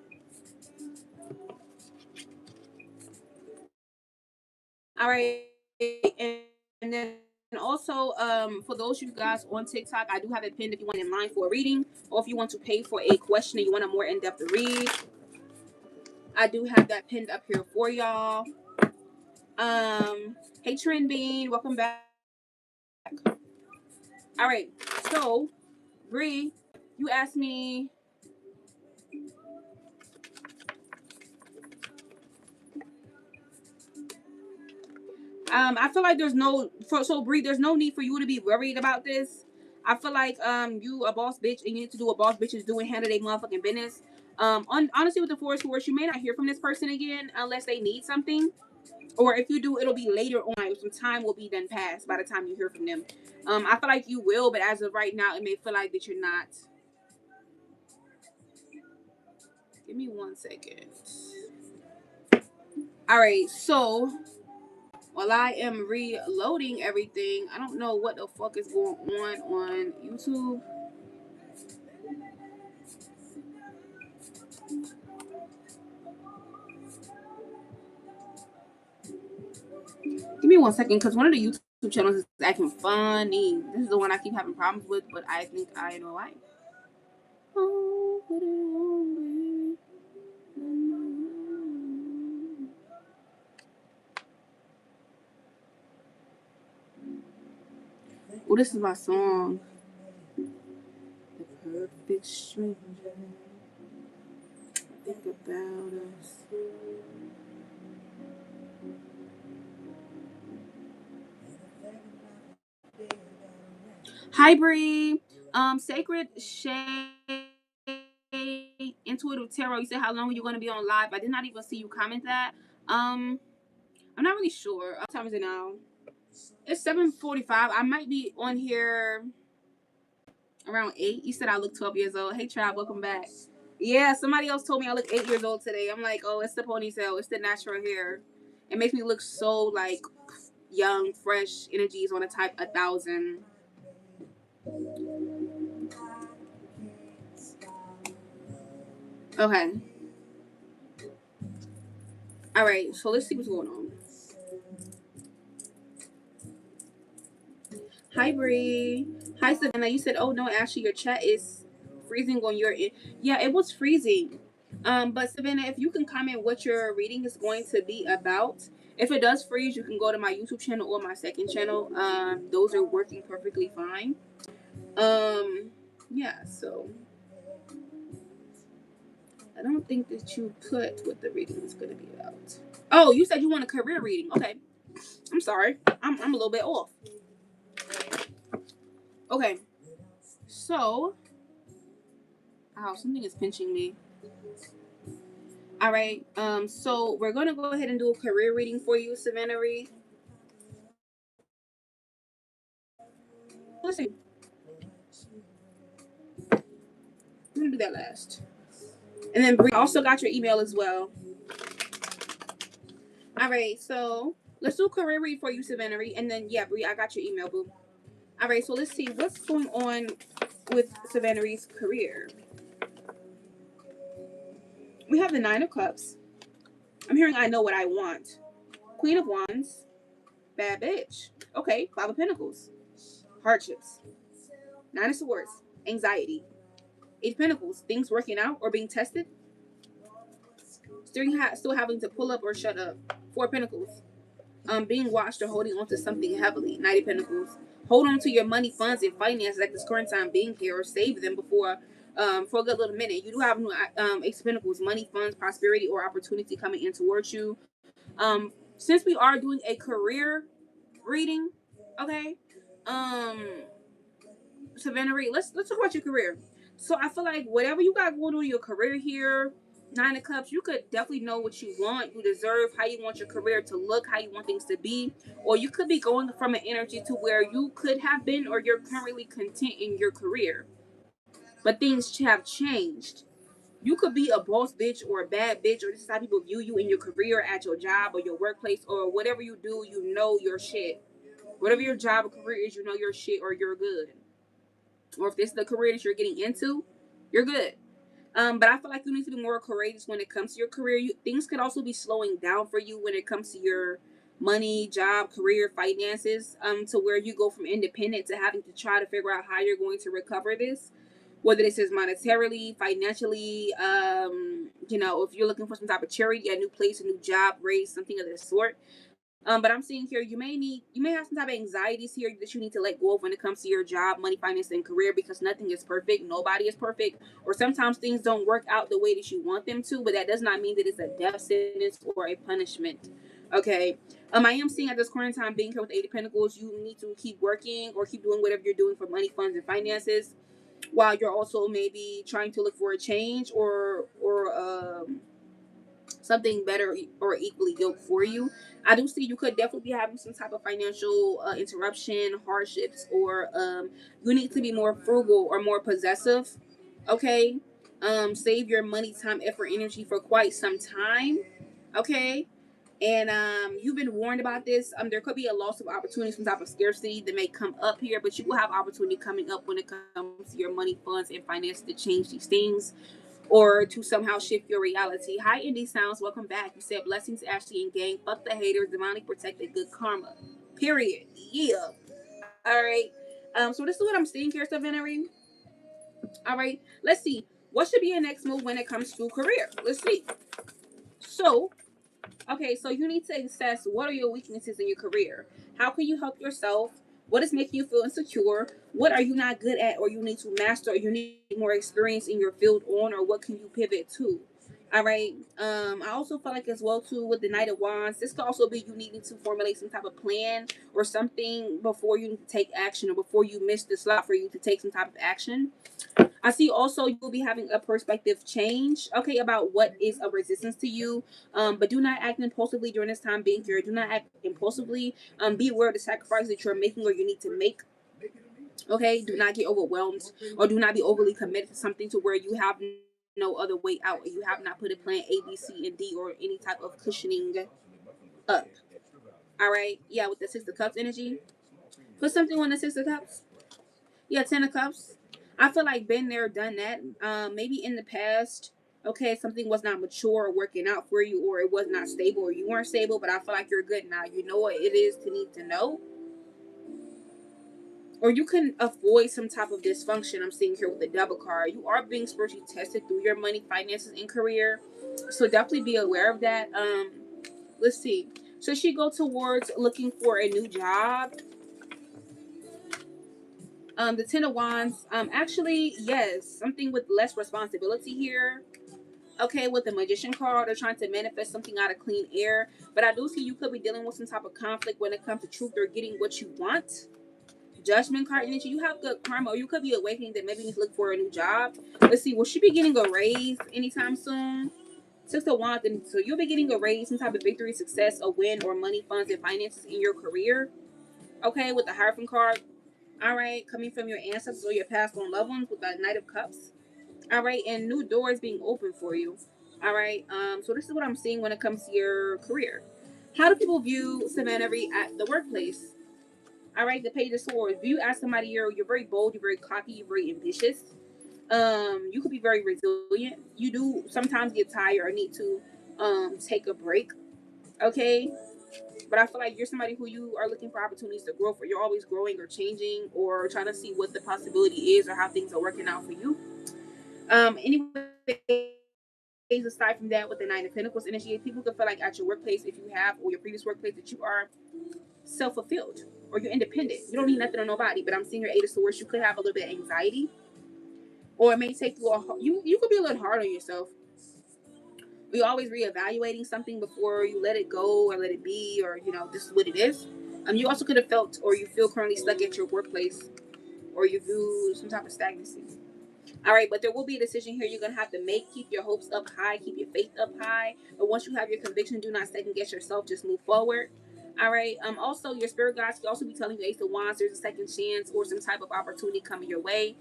All right, and then also for those of you guys on TikTok, I do have it pinned if you want in line for a reading or if you want to pay for a question and you want a more in-depth read. I do have that pinned up here for y'all. Hey Trend Bean, welcome back. All right, so Bree, you asked me. I feel like there's no Bree, there's no need for you to be worried about this. I feel like you a boss bitch and you need to do what boss bitches do and handle their motherfucking business. Honestly, with the Forest Horse, you may not hear from this person again unless they need something, or if you do, it'll be later on. Some time will be then passed by the time you hear from them. I feel like you will, but as of right now, it may feel like that you're not. Give me 1 second. All right, so while I am reloading everything, I don't know what the fuck is going on YouTube. Give me 1 second, because one of the YouTube channels is acting funny. This is the one I keep having problems with, but I think I know why. Oh, this is my song. The Perfect Stranger. Think about us. Hi, Bree. Sacred Shade, Intuitive Tarot. You said how long are you going to be on live? I did not even see you comment that. I'm not really sure. What time is it now? It's 7:45. I might be on here around 8. You said I look 12 years old. Hey, Trav, welcome back. Yeah, somebody else told me I look 8 years old today. I'm like, oh, it's the ponytail. It's the natural hair. It makes me look so like young, fresh. Energies on a type 1,000. Okay. All right. So let's see what's going on. Hi, Bree. Hi, Savannah. You said, oh no, Ashley, your chat is freezing on your end. Yeah, it was freezing. But Savannah, if you can comment what your reading is going to be about. If it does freeze, you can go to my YouTube channel or my second channel. Those are working perfectly fine. Yeah, so I don't think that you put what the reading is going to be about. Oh, you said you want a career reading. Okay. I'm sorry. I'm a little bit off. Okay. So, ow, something is pinching me. All right. So we're gonna go ahead and do a career reading for you, Savannah Reed. Let's see. I'm gonna do that last. And then Bree also got your email as well. All right. So let's do a career read for you, Savannah Reed. And then yeah, Bree, I got your email, boo. All right. So let's see what's going on with Savannah Reed's career. We have the 9 of Cups. I'm hearing I know what I want. Queen of Wands. Bad bitch. Okay. 5 of Pentacles. Hardships. 9 of Swords. Anxiety. 8 of Pentacles. Things working out or being tested. Still having to pull up or shut up. 4 of Pentacles. Being watched or holding on to something heavily. 9 of Pentacles. Hold on to your money, funds, and finances at this current time being here, or save them before for a good little minute. You do have new Ace of Pentacles, money, funds, prosperity, or opportunity coming in towards you. Since we are doing a career reading, okay, Savannah Reed, let's talk about your career. So I feel like whatever you got going on in your career here, Nine of Cups, you could definitely know what you want, you deserve, how you want your career to look, how you want things to be, or you could be going from an energy to where you could have been, or you're currently content in your career, but things have changed. You could be a boss bitch or a bad bitch, or this is how people view you in your career, at your job or your workplace, or whatever you do, you know your shit. Whatever your job or career is, you know your shit, or you're good. Or if this is the career that you're getting into, you're good. But I feel like you need to be more courageous when it comes to your career. Things could also be slowing down for you when it comes to your money, job, career, finances, to where you go from independent to having to try to figure out how you're going to recover this, whether this is monetarily, financially, if you're looking for some type of charity, a new place, a new job, raise, something of this sort. But I'm seeing here you may have some type of anxieties here that you need to let go of when it comes to your job, money, finance, and career, because nothing is perfect. Nobody is perfect. Or sometimes things don't work out the way that you want them to, but that does not mean that it's a death sentence or a punishment. Okay. I am seeing at this current time being here with the Eight of Pentacles, you need to keep working or keep doing whatever you're doing for money, funds, and finances, while you're also maybe trying to look for a change or something better or equally yoked for you. I do see you could definitely be having some type of financial interruption, hardships, or you need to be more frugal or more possessive. Okay, save your money, time, effort, energy for quite some time. Okay, and you've been warned about this. There could be a loss of opportunity, some type of scarcity that may come up here, but you will have opportunity coming up when it comes to your money, funds, and finance to change these things or to somehow shift your reality. Hi, Indie Sounds. Welcome back. You said blessings, Ashley and gang. Fuck the haters. Divinely protected. Good karma. Period. Yeah. All right. So this is what I'm seeing here, Savannah. All right. Let's see. What should be your next move when it comes to career? Let's see. So, okay, so you need to assess what are your weaknesses in your career. How can you help yourself? What is making you feel insecure? What are you not good at or you need to master or you need more experience in your field on, or what can you pivot to? All right. I also feel like as well too with the Knight of Wands, this could also be you needing to formulate some type of plan or something before you take action or before you miss the slot for you to take some type of action. I see also you'll be having a perspective change, okay, about what is a resistance to you. But do not act impulsively during this time being here. Do not act impulsively. Be aware of the sacrifices that you're making or you need to make. Okay, do not get overwhelmed or do not be overly committed to something to where you have no other way out. You have not put a plan A, B, C, and D or any type of cushioning up. All right, yeah, with the Six of Cups energy, put something on the Six of Cups. Yeah, Ten of Cups. I feel like been there, done that. Maybe in the past, okay, something was not mature or working out for you, or it was not stable, or you weren't stable. But I feel like you're good now. You know what it is to need to know, or you can avoid some type of dysfunction. I'm seeing here with the double card. You are being spiritually tested through your money, finances, and career, so definitely be aware of that. Let's see. So she go towards looking for a new job. The Ten of Wands. Actually, yes, something with less responsibility here. Okay, with the Magician card, they're trying to manifest something out of clean air. But I do see you could be dealing with some type of conflict when it comes to truth or getting what you want. Judgment card energy. You have good karma, or you could be awakening that maybe you need to look for a new job. Let's see. Will she be getting a raise anytime soon? Six of Wands. So you'll be getting a raise, some type of victory, success, a win, or money, funds, and finances in your career. Okay, with the Hierophant card. All right, coming from your ancestors or your past on loved ones with the Knight of Cups. All right, and new doors being open for you. All right, so this is what I'm seeing when it comes to your career. How do people view Savannah Reed at the workplace? All right, the Page of Swords. View as somebody you're very bold, you're very cocky, you're very ambitious. You could be very resilient. You do sometimes get tired or need to take a break. Okay, but I feel like you're somebody who you are looking for opportunities to grow for. You're always growing or changing or trying to see what the possibility is or how things are working out for you. Anyways, aside from that, with the Nine of Pentacles energy, people can feel like at your workplace, if you have, or your previous workplace, that you are self-fulfilled or you're independent. You don't need nothing or nobody. But I'm seeing your Eight of Swords. You could have a little bit of anxiety. or it may take you could be a little hard on yourself. You're always reevaluating something before you let it go or let it be, or this is what it is. You also could have felt or you feel currently stuck at your workplace, or you view some type of stagnancy. All right, but there will be a decision here you're gonna have to make. Keep your hopes up high, keep your faith up high. But once you have your conviction, do not second guess yourself. Just move forward. All right. Also, your spirit guides can also be telling you Ace of Wands. There's a second chance or some type of opportunity coming your way.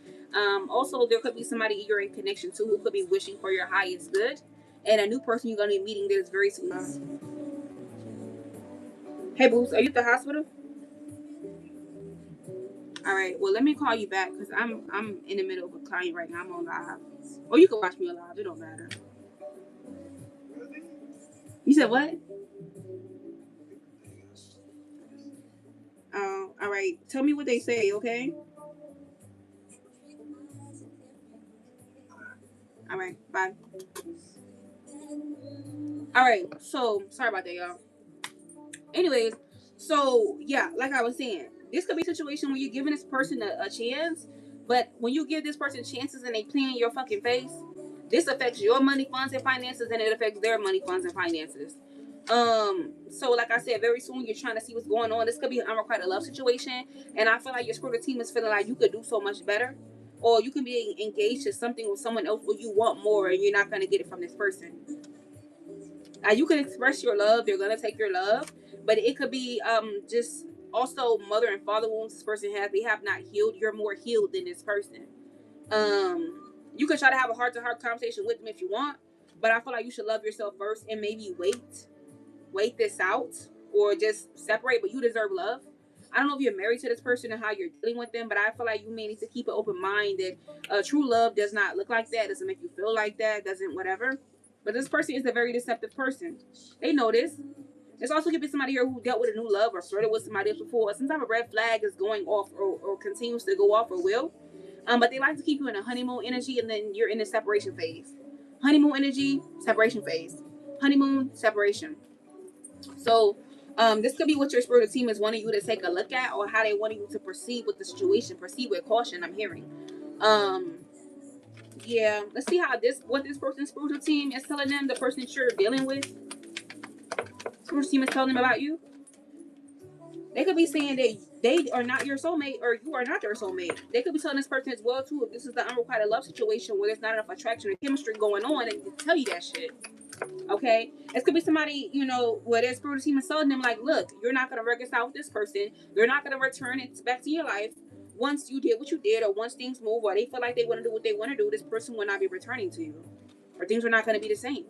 Also, there could be somebody you're in connection to who could be wishing for your highest good, and a new person you're gonna be meeting that is very soon. Hey, Boots, are you at the hospital? All right. Well, let me call you back because I'm in the middle of a client right now. I'm on live, or you can watch me on live. It don't matter. You said what? All right. Tell me what they say, okay? All right. Bye. All right. So sorry about that, y'all. Anyways, so yeah, like I was saying, this could be a situation where you're giving this person a chance, but when you give this person chances and they play in your fucking face, this affects your money, funds, and finances, and it affects their money, funds, and finances. So like I said, very soon you're trying to see what's going on. This could be an unrequited love situation, and I feel like your squirrel team is feeling like you could do so much better, or you can be engaged to something with someone else where you want more, and you're not gonna get it from this person. You can express your love; they're gonna take your love, but it could be just also mother and father wounds this person has. They have not healed. You're more healed than this person. You can try to have a heart to heart conversation with them if you want, but I feel like you should love yourself first and maybe wait this out or just separate. But you deserve love. I don't know if you're married to this person and how you're dealing with them, but I feel like you may need to keep an open mind that true love does not look like that, doesn't make you feel like that, doesn't whatever. But this person is a very deceptive person. They know this. There's also could be somebody here who dealt with a new love or flirted with somebody else before. Some type of red flag is going off or continues to go off or will. But they like to keep you in a honeymoon energy, and then you're in the separation phase. Honeymoon energy, separation phase. Honeymoon, separation. So this could be what your spiritual team is wanting you to take a look at, or how they wanting you to proceed with the situation. Proceed with caution. I'm hearing. Um, yeah. Let's see how what this person's spiritual team is telling them. The person that you're dealing with, spiritual team is telling them about you. They could be saying that they are not your soulmate, or you are not their soulmate. They could be telling this person as well too, if this is the unrequited love situation where there's not enough attraction or chemistry going on, and tell you that shit. Okay, it could be somebody where their spiritual team is telling them like, look, you're not gonna reconcile with this person. They're not gonna return it back to your life once you did what you did, or once things move, or they feel like they want to do what they want to do. This person will not be returning to you, or things are not gonna be the same.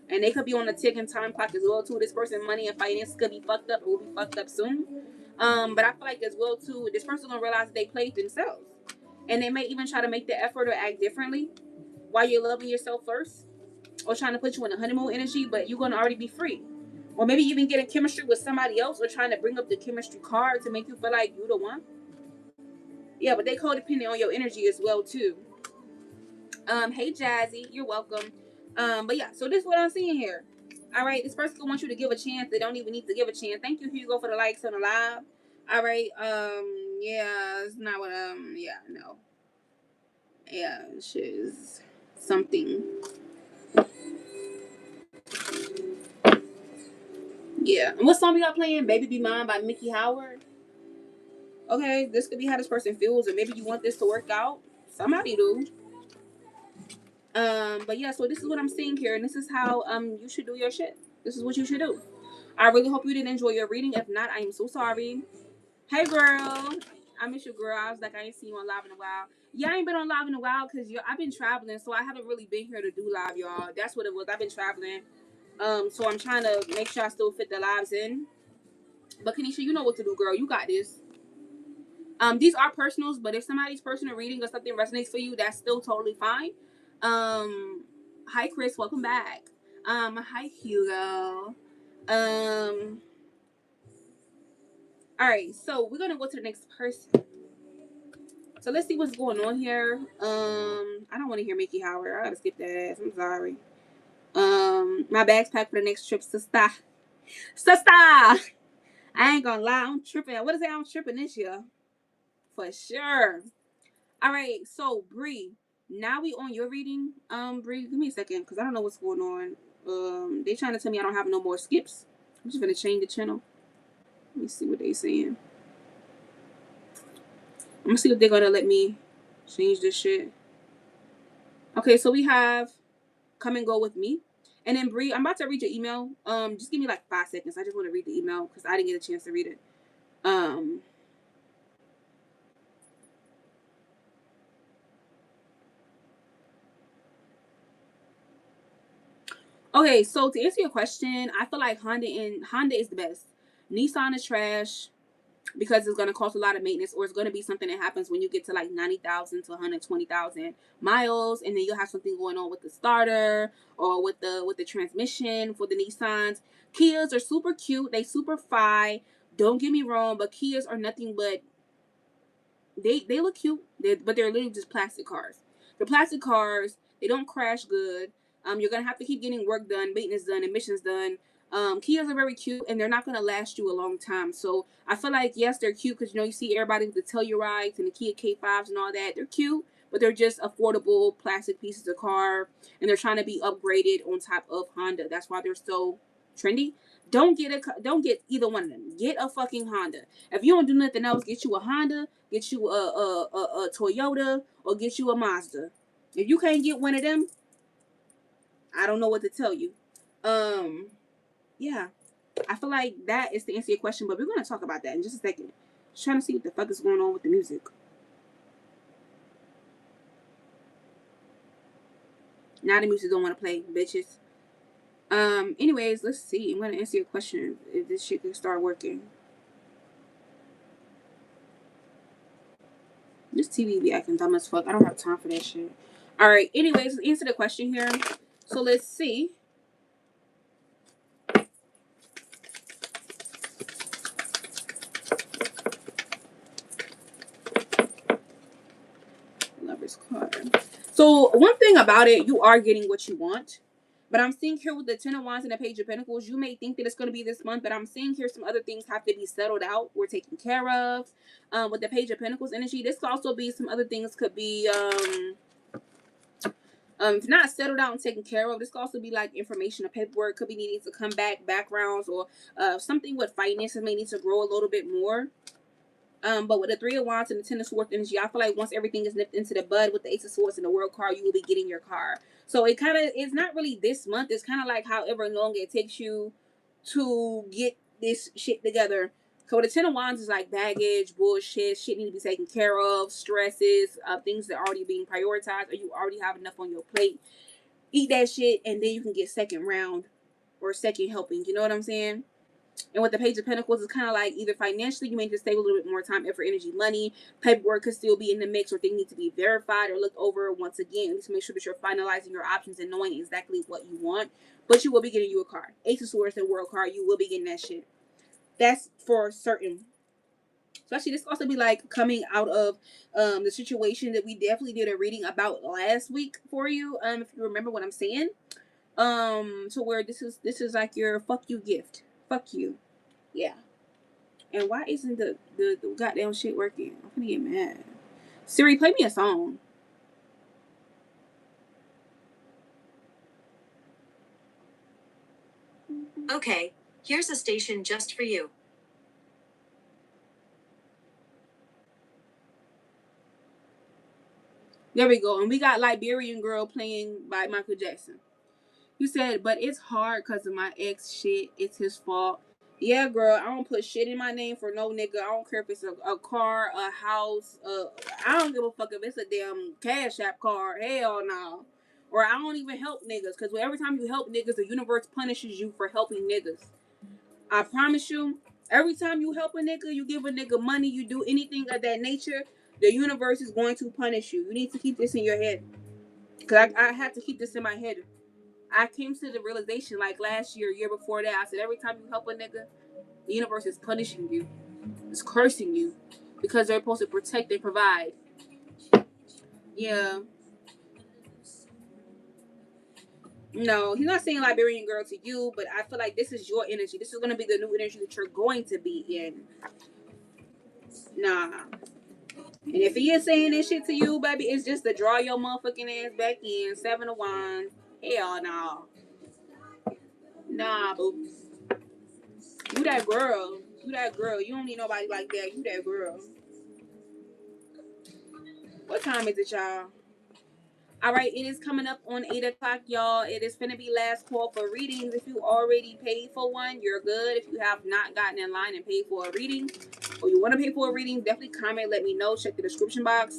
And they could be on a ticking time clock as well too. This person, money and finances could be fucked up, or will be fucked up soon. But I feel like as well too, this person gonna realize that they played themselves, and they may even try to make the effort or act differently while you're loving yourself first, or trying to put you in a honeymoon energy. But you're gonna already be free, or maybe even getting chemistry with somebody else, or trying to bring up the chemistry card to make you feel like you the one. Yeah, but they codependent on your energy as well too. Hey Jazzy, you're welcome. But yeah, so this is what I'm seeing here. All right, this person wants you to give a chance. They don't even need to give a chance. Thank you, Hugo, for the likes on the live. All right, yeah, it's not what yeah, no, yeah, shit is something. Yeah, and what song we got playing? "Baby Be Mine" by Mickey Howard. Okay, this could be how this person feels, or maybe you want this to work out. Somebody do. But yeah, so this is what I'm seeing here, and this is how you should do your shit. This is what you should do. I really hope you did enjoy your reading. If not, I am so sorry. Hey girl, I miss you, girl. I was like, I ain't seen you on live in a while. Yeah, I ain't been on live in a while because I've been traveling, so I haven't really been here to do live, y'all. That's what it was. I've been traveling. So I'm trying to make sure I still fit the lives in. But Kanisha, you know what to do, girl. You got this. These are personals, but if somebody's personal reading or something resonates for you, that's still totally fine. Hi Chris, welcome back. Hi Hugo. All right, so we're gonna go to the next person. So let's see what's going on here. I don't want to hear Mickey Howard. I gotta skip that ass. I'm sorry. My bag's packed for the next trip, sister. Sister, I ain't gonna lie. I'm tripping. What is it? I'm tripping this year for sure. All right, so Bree, Now we on your reading. Bree, give me a second because I don't know what's going on. They trying to tell me I don't have no more skips. I'm just gonna change the channel. Let me see what they saying. I'm gonna see if they're gonna let me change this shit. Okay, so we have Come and Go With Me. And then Bree, I'm about to read your email. Just give me like 5 seconds. I just want to read the email because I didn't get a chance to read it. Okay, so to answer your question, I feel like Honda is the best. Nissan is trash because it's gonna cost a lot of maintenance, or it's gonna be something that happens when you get to like 90,000 to 120,000 miles, and then you'll have something going on with the starter or with the transmission for the Nissans. Kias are super cute, they super fine. Don't get me wrong, but Kias are nothing but they look cute, but they're literally just plastic cars. The plastic cars, they don't crash good. You're gonna have to keep getting work done, maintenance done, emissions done. Kias are very cute, and they're not gonna last you a long time. So I feel like yes, they're cute because you see everybody with the Tellurides and the Kia K5s and all that. They're cute, but they're just affordable plastic pieces of car, and they're trying to be upgraded on top of Honda. That's why they're so trendy. Don't get either one of them. Get a fucking Honda. If you don't do nothing else, get you a Honda, get you a Toyota, or get you a Mazda. If you can't get one of them, I don't know what to tell you. Yeah, I feel like that is to answer your question, but we're gonna talk about that in just a second. Just trying to see what the fuck is going on with the music. Now the music don't want to play, bitches. Anyways, let's see. I'm gonna answer your question if this shit can start working. This TV be acting dumb as fuck. I don't have time for that shit. All right. Anyways, let's answer the question here. So let's see. Lover's card. So one thing about it, you are getting what you want. But I'm seeing here with the Ten of Wands and the Page of Pentacles, you may think that it's going to be this month, but I'm seeing here some other things have to be settled out or taken care of. With the Page of Pentacles energy, this could also be some other things could be if not settled out and taken care of. This could also be like information or paperwork could be needing to come back, backgrounds, or something with finances may need to grow a little bit more. But with the Three of Wands and the Ten of Swords energy, I feel like once everything is nipped into the bud with the Ace of Swords and the World card, you will be getting your car. So it's not really this month. It's kind of like however long it takes you to get this shit together. So the Ten of Wands is like baggage, bullshit, shit need to be taken care of, stresses, things that are already being prioritized, or you already have enough on your plate. Eat that shit, and then you can get second round or second helping. You know what I'm saying? And with the Page of Pentacles, it's kind of like either financially, you may just save a little bit more time, effort, energy, money. Paperwork could still be in the mix, or things need to be verified or looked over once again. Just to make sure that you're finalizing your options and knowing exactly what you want. But you will be getting you a card. Ace of Swords and World card, you will be getting that shit. That's for certain. Especially, this also be like coming out of the situation that we definitely did a reading about last week for you. If you remember what I'm saying. To where this is like your fuck you gift. Fuck you. Yeah. And why isn't the goddamn shit working? I'm gonna get mad. Siri, play me a song. Okay, here's a station just for you. There we go. And we got Liberian Girl playing by Michael Jackson. You said, but it's hard because of my ex shit. It's his fault. Yeah, girl, I don't put shit in my name for no nigga. I don't care if it's a car, a house. I don't give a fuck if it's a damn Cash App card. Hell no. Or I don't even help niggas because every time you help niggas, the universe punishes you for helping niggas. I promise you, every time you help a nigga, you give a nigga money, you do anything of that nature, the universe is going to punish you. You need to keep this in your head. Because I had to keep this in my head. I came to the realization like last year before that. I said, every time you help a nigga, the universe is punishing you. It's cursing you. Because they're supposed to protect and provide. Yeah. No, he's not saying Liberian Girl to you, but I feel like this is your energy. This is going to be the new energy that you're going to be in. Nah. And if he is saying this shit to you, baby, it's just to draw your motherfucking ass back in. 7 of Wands. Hell no. Nah, boo. You that girl. You that girl. You don't need nobody like that. You that girl. What time is it, y'all? All right, it is coming up on 8 o'clock, y'all. It is going to be last call for readings. If you already paid for one, you're good. If you have not gotten in line and paid for a reading, or you want to pay for a reading, definitely comment. Let me know. Check the description box.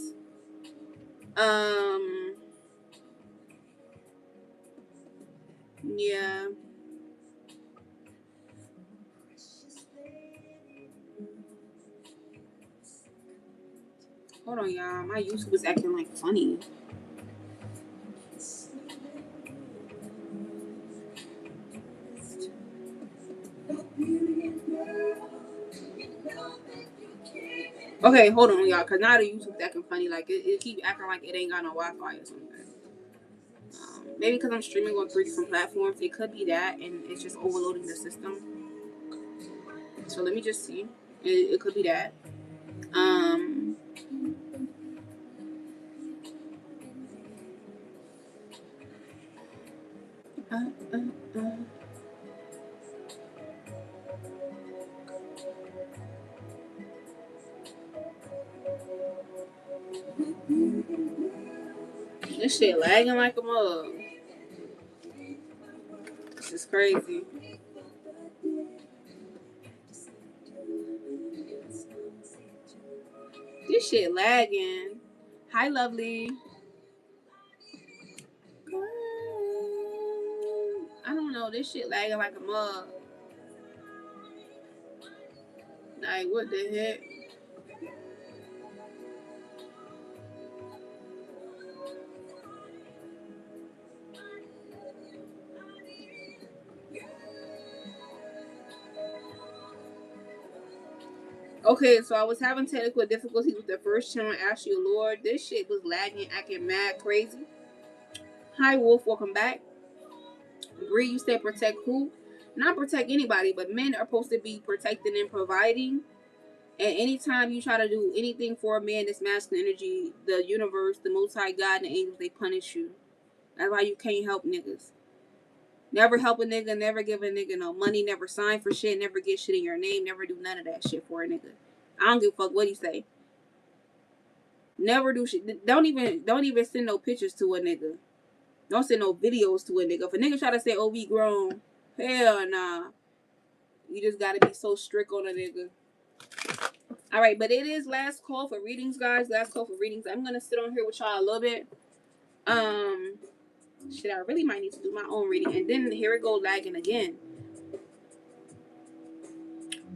Yeah. Hold on, y'all. My YouTube is acting like funny. Okay, hold on, y'all, because now the YouTube's acting funny. Like, it keep acting like it ain't got no Wi-Fi or something. Maybe because I'm streaming on 3 different platforms. It could be that, and it's just overloading the system. So let me just see. It could be that. This shit lagging like a mug. This is crazy. This shit lagging. Hi, lovely. I don't know. This shit lagging like a mug. Like, what the heck? Okay, so I was having technical difficulties with the first channel. Ask you, Lord, this shit was lagging, acting mad crazy. Hi, Wolf. Welcome back. Bree, you said protect who? Not protect anybody, but men are supposed to be protecting and providing. And anytime you try to do anything for a man, this masculine energy, the universe, the Most High God, and the angels, they punish you. That's why you can't help niggas. Never help a nigga, never give a nigga no money, never sign for shit, never get shit in your name, never do none of that shit for a nigga. I don't give a fuck what he say. Never do shit. Don't even send no pictures to a nigga. Don't send no videos to a nigga. If a nigga try to say, oh, we grown, hell nah. You just gotta be so strict on a nigga. Alright, but it is last call for readings, guys. Last call for readings. I'm gonna sit on here with y'all a little bit. Shit, I really might need to do my own reading. And then here it go lagging again.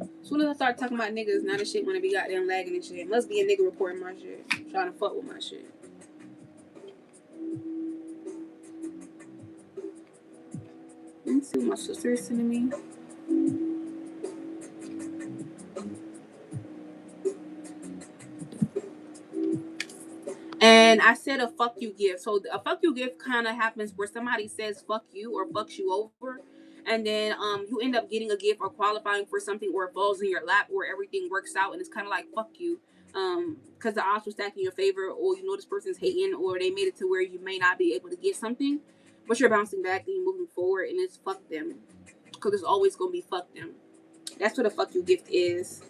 As soon as I start talking about niggas, now the shit wanna be goddamn lagging and shit. It must be a nigga reporting my shit. Trying to fuck with my shit. Let me see what my sister is sending me. And I said a fuck you gift. So a fuck you gift kind of happens where somebody says fuck you or fucks you over. And then you end up getting a gift or qualifying for something, or it falls in your lap, where everything works out and it's kind of like fuck you. Because the odds were stacked in your favor, or you know this person's hating, or they made it to where you may not be able to get something, but you're bouncing back and you're moving forward, and it's fuck them. Because it's always going to be fuck them. That's what a fuck you gift is.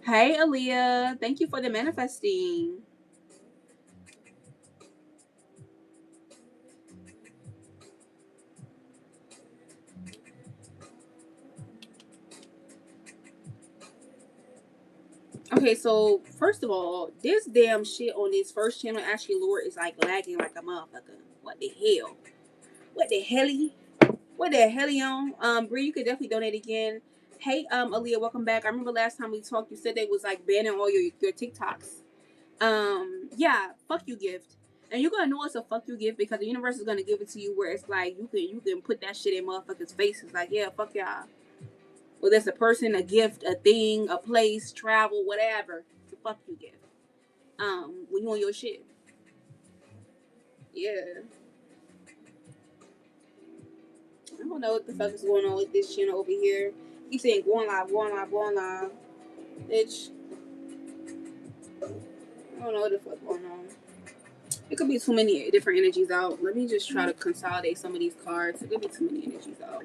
Hey, Aaliyah. Thank you for the manifesting. Okay, so first of all, this damn shit on this first channel, Ashley Lord, is like lagging like a motherfucker. What the hell? What the helly? What the helly on? Bree, you could definitely donate again. Hey, Aaliyah, welcome back. I remember last time we talked, you said they was like banning all your TikToks. Yeah, fuck you gift. And you're gonna know it's a fuck you gift because the universe is gonna give it to you where it's like you can put that shit in motherfuckers' faces. Like, yeah, fuck y'all. Whether it's a person, a gift, a thing, a place, travel, whatever. It's a fuck you gift. When you on your shit. Yeah. I don't know what the fuck is going on with this channel over here. Keep saying going live, going live, going live. Bitch. I don't know what the fuck going on. It could be too many different energies out. Let me just try to consolidate some of these cards. It could be too many energies out.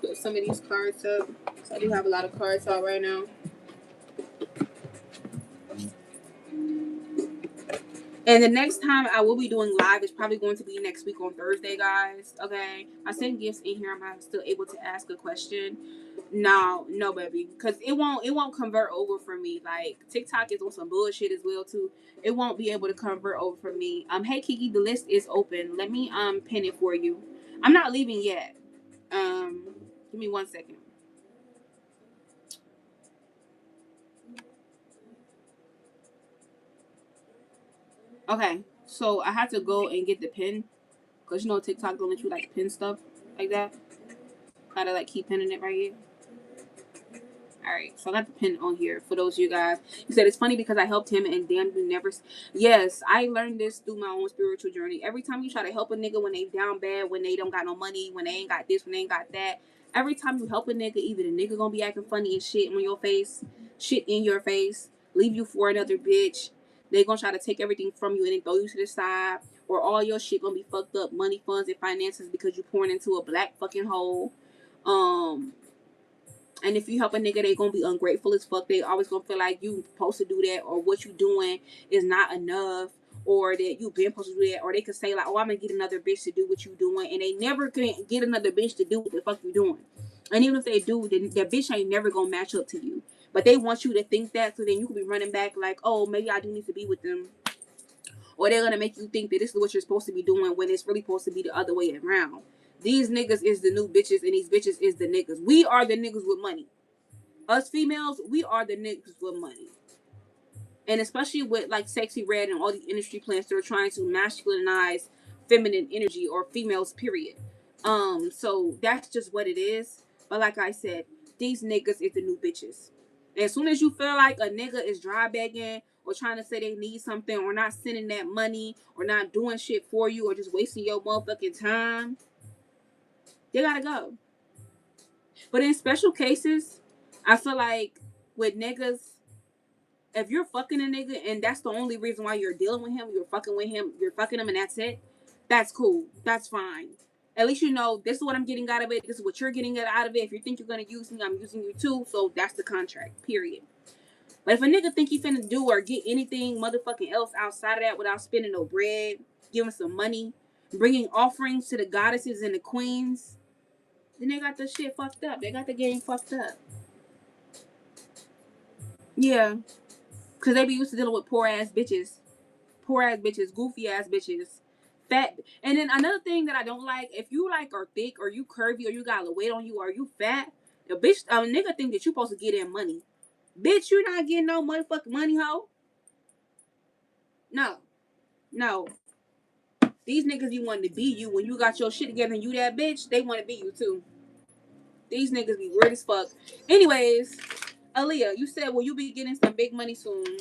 Put some of these cards up. So I do have a lot of cards out right now. And the next time I will be doing live is probably going to be next week on Thursday, guys. Okay. I send gifts in here. I'm still able to ask a question. No, baby. Because it won't convert over for me. Like TikTok is on some bullshit as well too. It won't be able to convert over for me. Hey Kiki, the list is open. Let me pin it for you. I'm not leaving yet. Give me 1 second. Okay, so I had to go and get the pin because you know TikTok don't let you like pin stuff like that. Gotta like keep pinning it right here. All right, so I got the pin on here for those of you guys. You said it's funny because I helped him and damn you never. Yes, I learned this through my own spiritual journey. Every time you try to help a nigga when they down bad, when they don't got no money, when they ain't got this, when they ain't got that. Every time you help a nigga, either the nigga gonna be acting funny and shit on your face, shit in your face, leave you for another bitch. They gonna try to take everything from you and then throw you to the side, or all your shit gonna be fucked up, money, funds, and finances because you pouring into a black fucking hole. And if you help a nigga, they gonna be ungrateful as fuck. They always gonna feel like you supposed to do that, or what you doing is not enough, or that you been supposed to do that, or they could say like, "Oh, I'm gonna get another bitch to do what you doing," and they never can get another bitch to do what the fuck you doing. And even if they do, then that bitch ain't never gonna match up to you. But they want you to think that, so then you could be running back like, "Oh, maybe I do need to be with them," or they're gonna make you think that this is what you're supposed to be doing when it's really supposed to be the other way around. These niggas is the new bitches, and these bitches is the niggas. We are the niggas with money. Us females, we are the niggas with money. And especially with like Sexy Red and all the industry plants that are trying to masculinize feminine energy or females, period. So that's just what it is. But like I said, these niggas is the new bitches. And as soon as you feel like a nigga is dry begging or trying to say they need something or not sending that money or not doing shit for you or just wasting your motherfucking time, they gotta go. But in special cases, I feel like with niggas, if you're fucking a nigga and that's the only reason why you're dealing with him, you're fucking with him, you're fucking him, and that's it, that's cool. That's fine. At least you know this is what I'm getting out of it. This is what you're getting out of it. If you think you're gonna use me, I'm using you too. So that's the contract. Period. But if a nigga think he finna do or get anything motherfucking else outside of that without spending no bread, giving some money, bringing offerings to the goddesses and the queens, then they got the shit fucked up. They got the game fucked up. Yeah, because they be used to dealing with poor ass bitches, goofy ass bitches, fat. And then another thing that I don't like, if you like are thick or you curvy or you got a weight on you or you fat, the bitch, a nigga think that you supposed to get in money. Bitch, you not getting no motherfucking money, hoe. No, no. These niggas you want to be you when you got your shit together and you that bitch, they want to be you too. These niggas be weird as fuck. Anyways, Aaliyah, you said will you be getting some big money soon?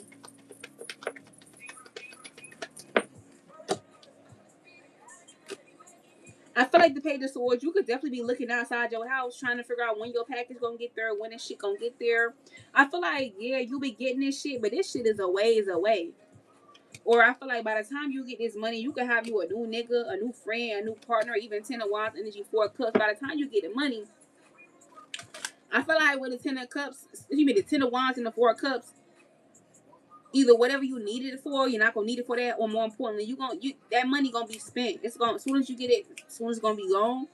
I feel like the page of swords, you could definitely be looking outside your house trying to figure out when your package gonna get there, when this shit gonna get there. I feel like, yeah, you be getting this shit, but this shit is a ways away. Or I feel like by the time you get this money, you can have you a new nigga, a new friend, a new partner, even 10 of wands, energy, 4 cups. By the time you get the money, I feel like with the 10 of cups, the 10 of wands and the 4 cups, either whatever you needed it for, you're not gonna need it for that, or more importantly, you that money gonna be spent. It's gonna as soon as you get it, as soon as it's gonna be gone.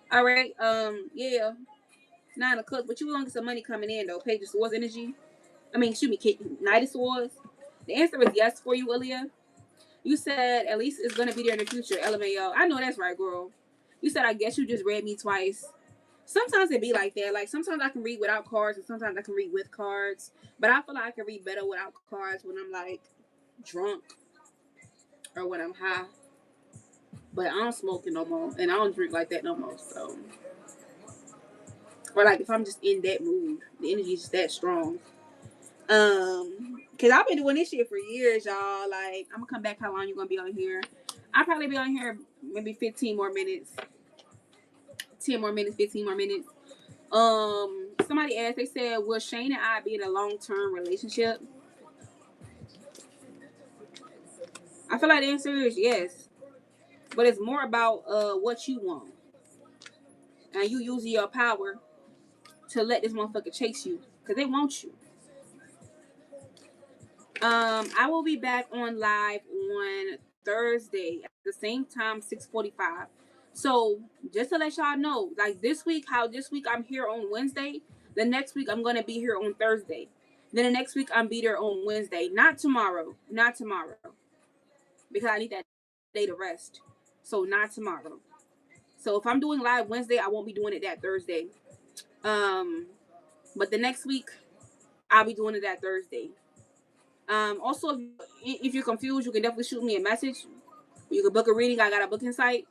All right. Yeah. 9 of Cups, but you gonna get some money coming in though. Page of Swords energy. I mean, excuse me, Knight of Swords. The answer is yes for you, Aaliyah. You said at least it's gonna be there in the future. LMAO. I know that's right, girl. You said I guess you just read me twice. Sometimes it be like that. Like sometimes I can read without cards, and sometimes I can read with cards. But I feel like I can read better without cards when I'm like drunk or when I'm high. But I don't smoke it no more, and I don't drink like that no more. So, or like if I'm just in that mood, the energy is just that strong. Cause I've been doing this shit for years, y'all. Like, I'm gonna come back. How long you gonna be on here? I'll probably be on here maybe 15 more minutes, 10 more minutes, 15 more minutes. Somebody asked. They said, "Will Shane and I be in a long-term relationship?" I feel like the answer is yes, but it's more about what you want, and you using your power to let this motherfucker chase you, cause they want you. I will be back on live on Thursday at the same time, 6:45. So just to let y'all know, like this week, how this week I'm here on Wednesday, the next week I'm gonna be here on Thursday. Then the next week I'm be there on Wednesday. Not tomorrow. Not tomorrow. Because I need that day to rest. So not tomorrow. So if I'm doing live Wednesday, I won't be doing it that Thursday. Um, but the next week I'll be doing it that Thursday. Also, if you're confused, you can definitely shoot me a message. You can book a reading. I got a booking site,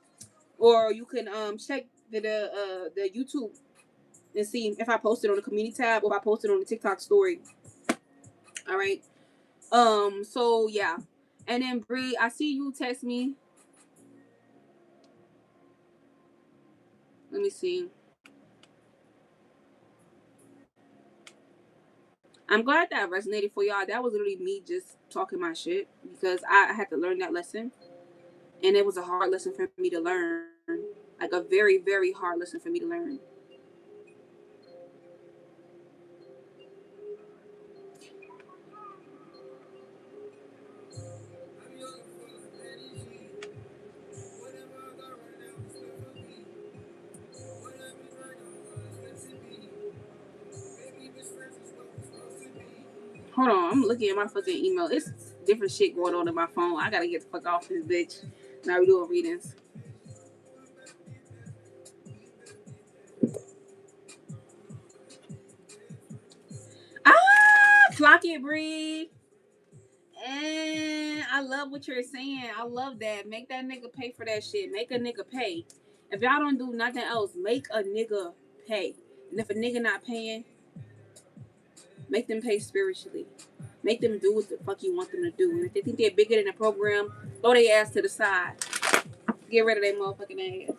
or you can check the YouTube and see if I posted on the community tab or if I posted on the TikTok story. All right. So yeah, and then Bree, I see you text me. Let me see. I'm glad that resonated for y'all. That was literally me just talking my shit because I had to learn that lesson, and it was a hard lesson for me to learn. Like a very, very hard lesson for me to learn. Hold on, I'm looking at my fucking email. It's different shit going on in my phone. I gotta get the fuck off this bitch. Now we doing readings. Clock it, Bree. And I love what you're saying. I love that. Make that nigga pay for that shit. Make a nigga pay. If y'all don't do nothing else, make a nigga pay. And if a nigga not paying, make them pay spiritually. Make them do what the fuck you want them to do. And if they think they're bigger than the program, throw their ass to the side. Get rid of their motherfucking ass.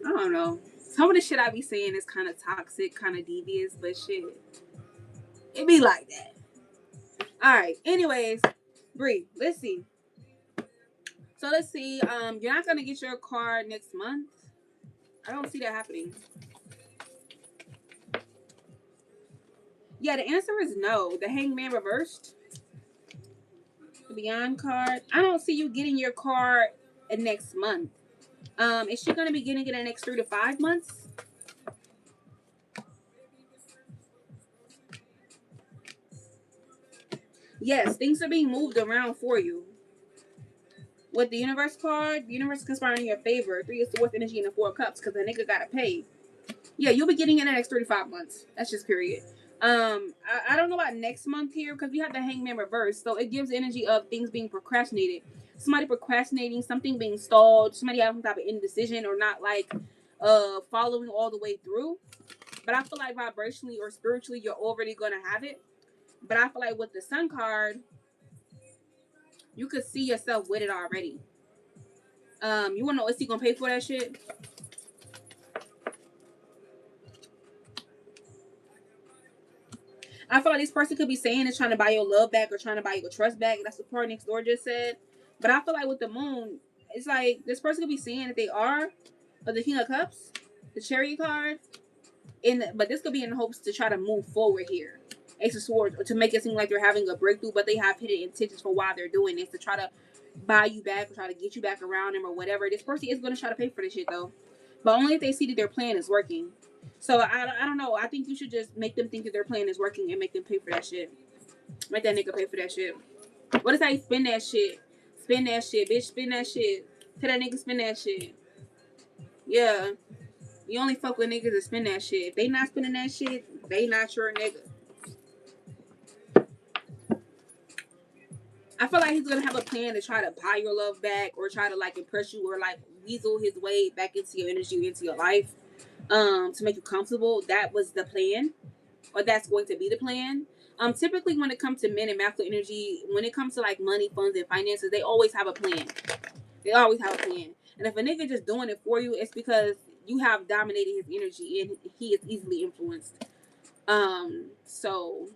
I don't know. Some of the shit I be saying is kind of toxic, kind of devious, but shit, it be like that. All right. Anyways, Bree, let's see. So let's see. You're not gonna get your car next month. I don't see that happening. Yeah, the answer is no. The Hangman reversed. The Beyond card. I don't see you getting your car next month. Is she gonna be getting it in the next 3 to 5 months? Yes, things are being moved around for you. With the universe card, the universe is conspiring in your favor. 3 is the fourth energy and the 4 of cups because the nigga gotta pay. Yeah, you'll be getting it in the next 3 to 5 months. That's just period. I don't know about next month here because we have the Hangman reverse, so it gives the energy of things being procrastinated. Somebody procrastinating, something being stalled, somebody having some type of indecision or not like following all the way through. But I feel like vibrationally or spiritually, you're already gonna have it. But I feel like with the Sun card, you could see yourself with it already. You wanna know is he gonna pay for that shit? I feel like this person could be saying is trying to buy your love back or trying to buy your trust back. That's what part next door just said. But I feel like with the moon, it's like this person could be saying that they are, but the King of Cups, the Chariot card, but this could be in hopes to try to move forward here. Ace of Swords, or to make it seem like they're having a breakthrough, but they have hidden intentions for why they're doing this to try to buy you back or try to get you back around them or whatever. This person is going to try to pay for this shit though, but only if they see that their plan is working. So I don't know. I think you should just make them think that their plan is working and make them pay for that shit. Make that nigga pay for that shit. What is how you spend that shit? Spend that shit, bitch. Spend that shit. Tell that nigga spend that shit. Yeah. You only fuck with niggas that spend that shit. If they not spending that shit, they not your nigga. I feel like he's gonna have a plan to try to buy your love back or try to like impress you or like weasel his way back into your energy, into your life. to make you comfortable. That was the plan, or that's going to be the plan. Typically when it comes to men and masculine energy, when it comes to like money, funds, and finances, they always have a plan. They always have a plan. And if a nigga just doing it for you, it's because you have dominated his energy and he is easily influenced. So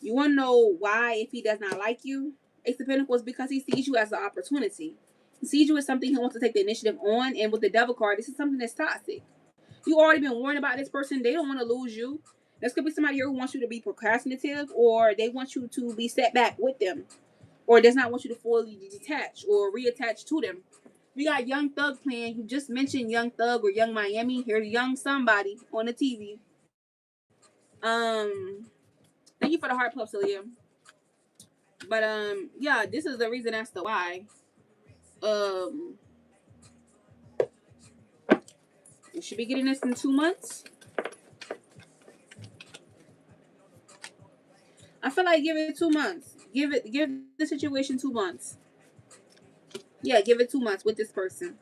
you want to know why, if he does not like you, Ace of Pentacles, because he sees you as an opportunity. He sees you as something he wants to take the initiative on. And with the Devil card, this is something that's toxic. You already been warned about this person. They don't want to lose you. This could be somebody who wants you to be procrastinative, or they want you to be set back with them, or does not want you to fully detach or reattach to them. We got Young Thug playing. You just mentioned Young Thug or Young Miami. Here's Young somebody on the TV. Thank you for the heart club, Celia. But yeah, this is the reason as to why. Um, you should be getting this in 2 months. I feel like give it 2 months. Give the situation 2 months. Yeah, give it 2 months with this person.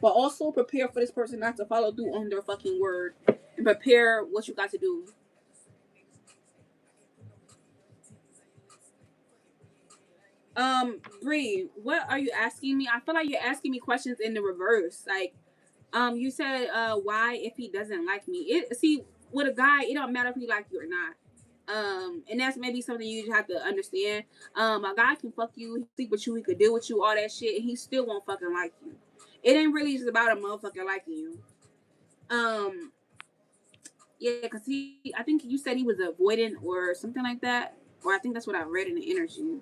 But also prepare for this person not to follow through on their fucking word. And prepare what you got to do. Bree, what are you asking me? I feel like you're asking me questions in the reverse. Like, you said, why if he doesn't like me? With a guy, it don't matter if he like you or not. And that's maybe something you just have to understand. A guy can fuck you, he sleep with you, he could deal with you, all that shit, and he still won't fucking like you. It ain't really just about a motherfucker liking you. Um, yeah, because I think you said he was avoidant or something like that, or I think that's what I read in the energy.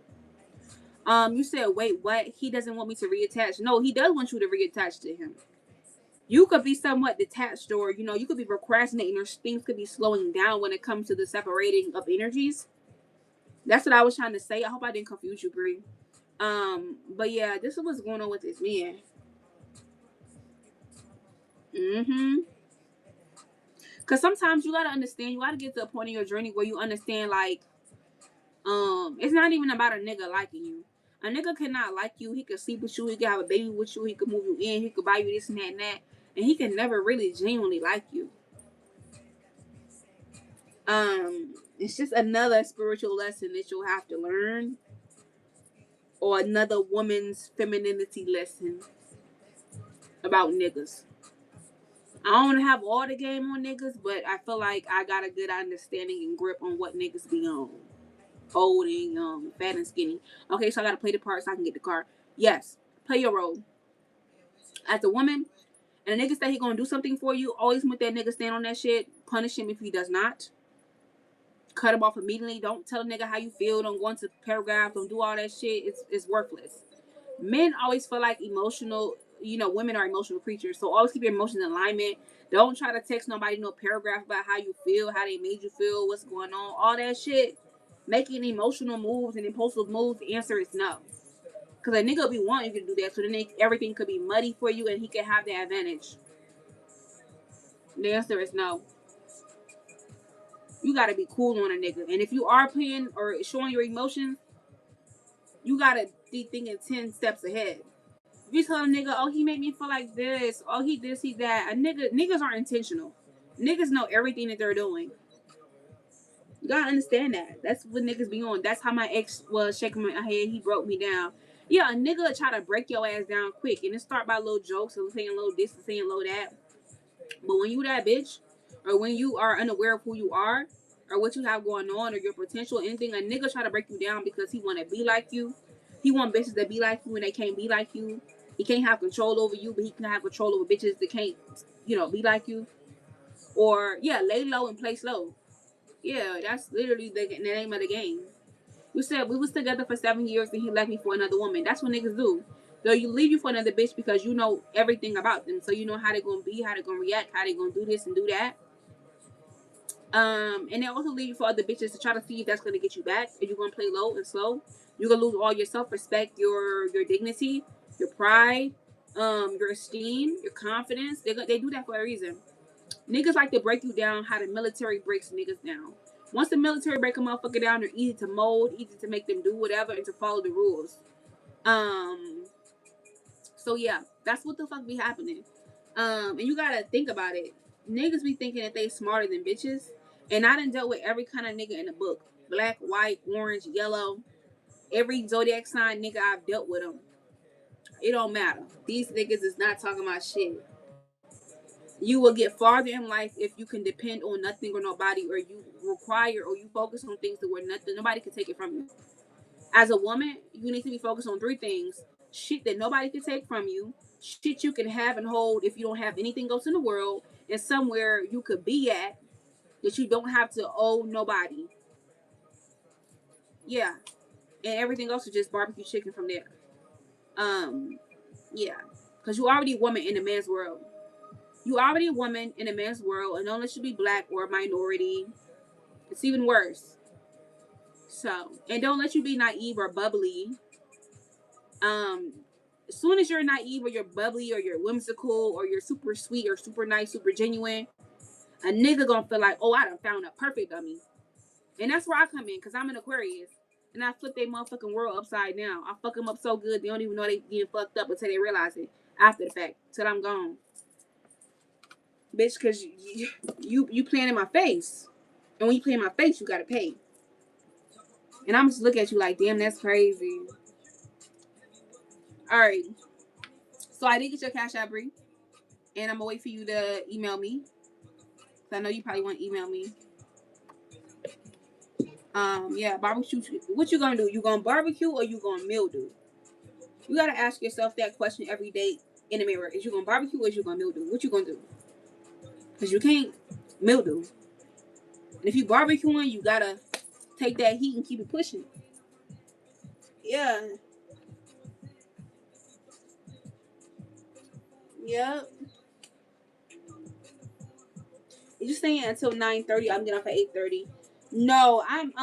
You said, wait, what? He doesn't want me to reattach. No, he does want you to reattach to him. You could be somewhat detached, or you could be procrastinating, or things could be slowing down when it comes to the separating of energies. That's what I was trying to say. I hope I didn't confuse you, Bree. But yeah, this is what's going on with this man. Mm-hmm. Because sometimes you gotta understand, you gotta get to a point in your journey where you understand, like, it's not even about a nigga liking you. A nigga cannot like you. He could sleep with you. He could have a baby with you. He could move you in. He could buy you this and that and that. And he can never really genuinely like you. It's just another spiritual lesson that you'll have to learn, or another woman's femininity lesson about niggas. I don't have all the game on niggas, but I feel like I got a good understanding and grip on what niggas be on. Old and young, fat and skinny. Okay, so I gotta play the part so I can get the car. Yes, play your role. As a woman, and a nigga say he gonna do something for you, always make that nigga stand on that shit. Punish him if he does not. Cut him off immediately. Don't tell a nigga how you feel. Don't go into paragraphs. Don't do all that shit. It's worthless. Men always feel like emotional. Women are emotional creatures, so always keep your emotions in alignment. Don't try to text nobody no paragraph about how you feel, how they made you feel, what's going on, all that shit. Making emotional moves and impulsive moves, the answer is no. Because a nigga be wanting you to do that, so then everything could be muddy for you and he can have the advantage. The answer is no. You gotta be cool on a nigga. And if you are playing or showing your emotions, you gotta be thinking 10 steps ahead. If you tell a nigga, oh, he made me feel like this, oh, he this, he that, niggas aren't intentional. Niggas know everything that they're doing. You gotta understand that. That's what niggas be on. That's how my ex was shaking my head. He broke me down. Yeah, a nigga try to break your ass down quick and then start by little jokes and saying little this and saying little that. But when you that bitch, or when you are unaware of who you are, or what you have going on, or your potential, anything, a nigga try to break you down because he want to be like you. He want bitches that be like you and they can't be like you. He can't have control over you, but he can have control over bitches that can't, be like you. Or yeah, lay low and play slow. Yeah, that's literally the name of the game. You said we was together for 7 years and he left me for another woman. That's what niggas do. They'll you leave you for another bitch because you know everything about them. So you know how they're gonna be, how they're gonna react, how they're gonna do this and do that. And they also leave you for other bitches to try to see if that's gonna get you back. If you're gonna play low and slow, you're gonna lose all your self respect, your dignity, your pride, your esteem, your confidence. They do that for a reason. Niggas like to break you down how the military breaks niggas down. Once the military break a motherfucker down, they're easy to mold, easy to make them do whatever and to follow the rules. Um, So yeah, that's what the fuck be happening. And you gotta think about it. Niggas be thinking that they smarter than bitches. And I done dealt with every kind of nigga in the book. Black, white, orange, yellow. Every zodiac sign nigga I've dealt with them. It don't matter. These niggas is not talking about shit. You will get farther in life if you can depend on nothing or nobody, or you require or you focus on things to where nothing nobody can take it from you. As a woman, you need to be focused on three things: shit that nobody can take from you, shit you can have and hold if you don't have anything else in the world, and somewhere you could be at that you don't have to owe nobody. Yeah, and everything else is just barbecue chicken from there. Um, yeah, because you already a woman in a man's world. You already a woman in a man's world, and don't let you be black or a minority. It's even worse. So, and don't let you be naive or bubbly. Um, as soon as you're naive or you're bubbly or you're whimsical or you're super sweet or super nice, super genuine, a nigga gonna feel like, oh, I done found a perfect dummy. And that's where I come in, because I'm an Aquarius. And I flip their motherfucking world upside down. I fuck them up so good, they don't even know they getting fucked up until they realize it after the fact, till I'm gone. Bitch, because you playing in my face. And when you play in my face, you gotta pay. And I'm just looking at you like, damn, that's crazy. All right. So I did get your Cash App, Bree. And I'm gonna wait for you to email me. I know you probably want to email me. Yeah, barbecue. What you gonna do? You gonna barbecue or you gonna mildew? You gotta ask yourself that question every day in the mirror. Is you gonna barbecue or is you gonna mildew? What you gonna do? Because you can't mildew. And if you barbecuing, you gotta take that heat and keep it pushing. Yeah. Yep. You staying until 9:30. I'm getting off at 8:30. No, I'm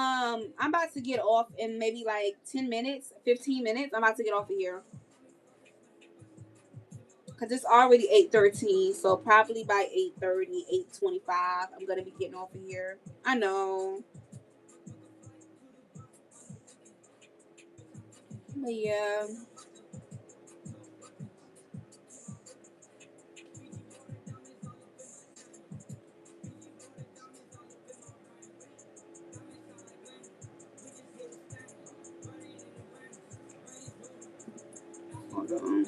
about to get off in maybe like 10 minutes, 15 minutes. I'm about to get off of here. Cause it's already 8:13, so probably by 8:30, 8:25, I'm gonna be getting off of here. I know. But yeah. Hold on.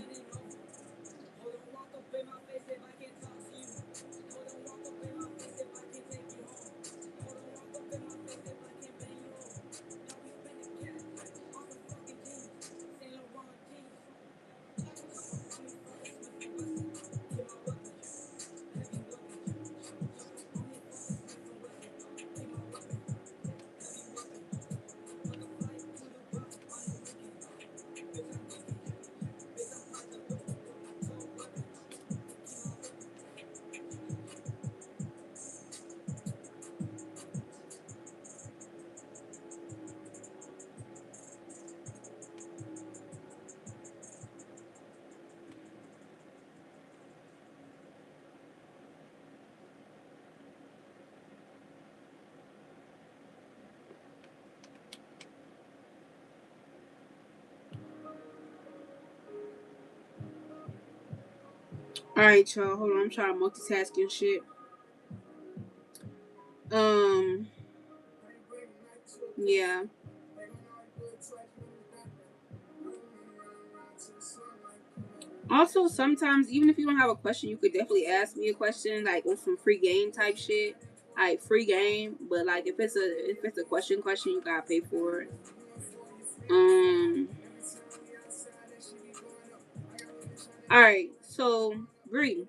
Alright, y'all. Hold on. I'm trying to multitask and shit. Um, yeah. Also, sometimes even if you don't have a question, you could definitely ask me a question, like on some free game type shit, like free game. But like if it's a question, you gotta pay for it. Um. All right. So Bree.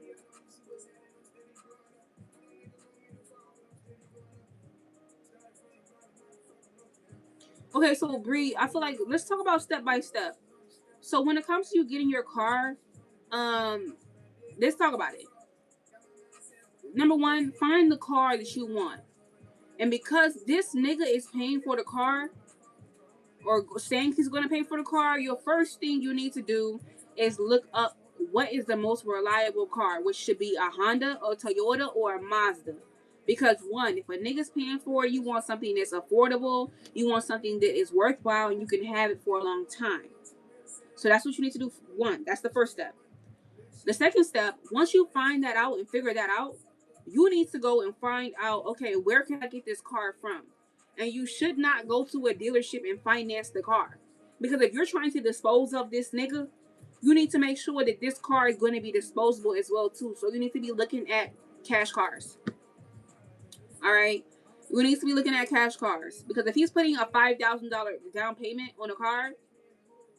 Okay. So Bree, I feel like let's talk about step by step. So when it comes to you getting your car, um, let's talk about it. Number one, find the car that you want. And because this nigga is paying for the car, or saying he's going to pay for the car, your first thing you need to do is look up what is the most reliable car, which should be a Honda, or Toyota, or a Mazda. Because one, if a nigga's paying for it, you want something that's affordable, you want something that is worthwhile, and you can have it for a long time. So that's what you need to do One, that's the first step. The second step, once you find that out and figure that out, you need to go and find out, okay, where can I get this car from? And you should not go to a dealership and finance the car. Because if you're trying to dispose of this nigga, you need to make sure that this car is going to be disposable as well too. So you need to be looking at cash cars. All right. You need to be looking at cash cars. Because if he's putting a $5,000 down payment on a car,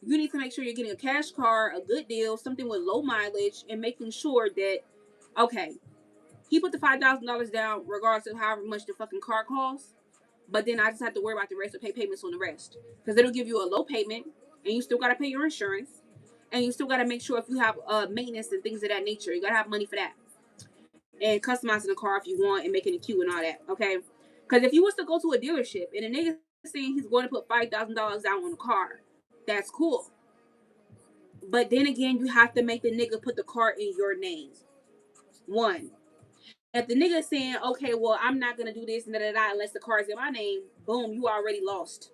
you need to make sure you're getting a cash car, a good deal, something with low mileage, and making sure that, okay, he put the $5,000 down regardless of however much the fucking car costs. But then I just have to worry about the rest or pay payments on the rest. Because it'll give you a low payment, and you still got to pay your insurance. And you still got to make sure if you have maintenance and things of that nature, you got to have money for that. And customizing the car if you want and making it cute and all that, okay? Because if you was to go to a dealership and a nigga saying he's going to put $5,000 down on the car, that's cool. But then again, you have to make the nigga put the car in your name. One. If the nigga saying, okay, well, I'm not going to do this and da unless the car is in my name, boom, you already lost.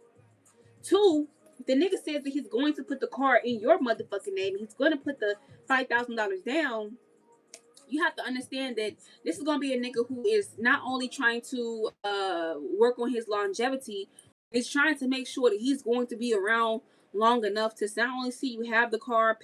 Two, if the nigga says that he's going to put the car in your motherfucking name, he's going to put the $5,000 down, you have to understand that this is going to be a nigga who is not only trying to work on his longevity, he's trying to make sure that he's going to be around long enough to not only see you have the car,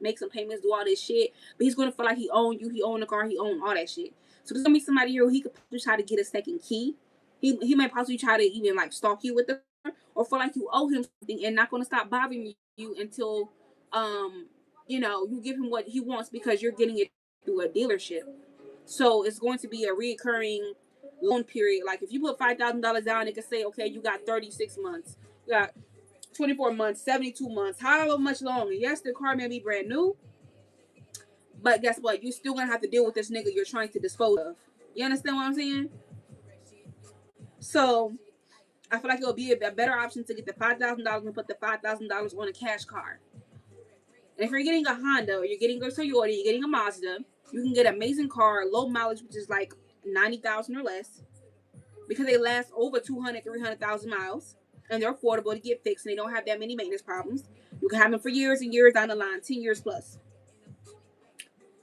make some payments, do all this shit, but he's going to feel like he own you, he own the car, he own all that shit. So there's going to be somebody here who he could try to get a second key. He might possibly try to even like stalk you with the car or feel like you owe him something and not going to stop bothering you until you give him what he wants because you're getting it through a dealership. So it's going to be a reoccurring loan period. Like if you put $5,000 down, it can say, okay, you got 36 months, you got 24 months, 72 months, however much longer. Yes, the car may be brand new, but guess what? You're still gonna have to deal with this nigga you're trying to dispose of. You understand what I'm saying? So I feel like it'll be a better option to get the $5,000 and put the $5,000 on a cash card. And if you're getting a Honda or you're getting a Toyota, you're getting a Mazda, you can get an amazing car, low mileage, which is like 90,000 or less, because they last over 200, 300,000 miles, and they're affordable to get fixed, and they don't have that many maintenance problems. You can have them for years and years down the line, 10 years plus.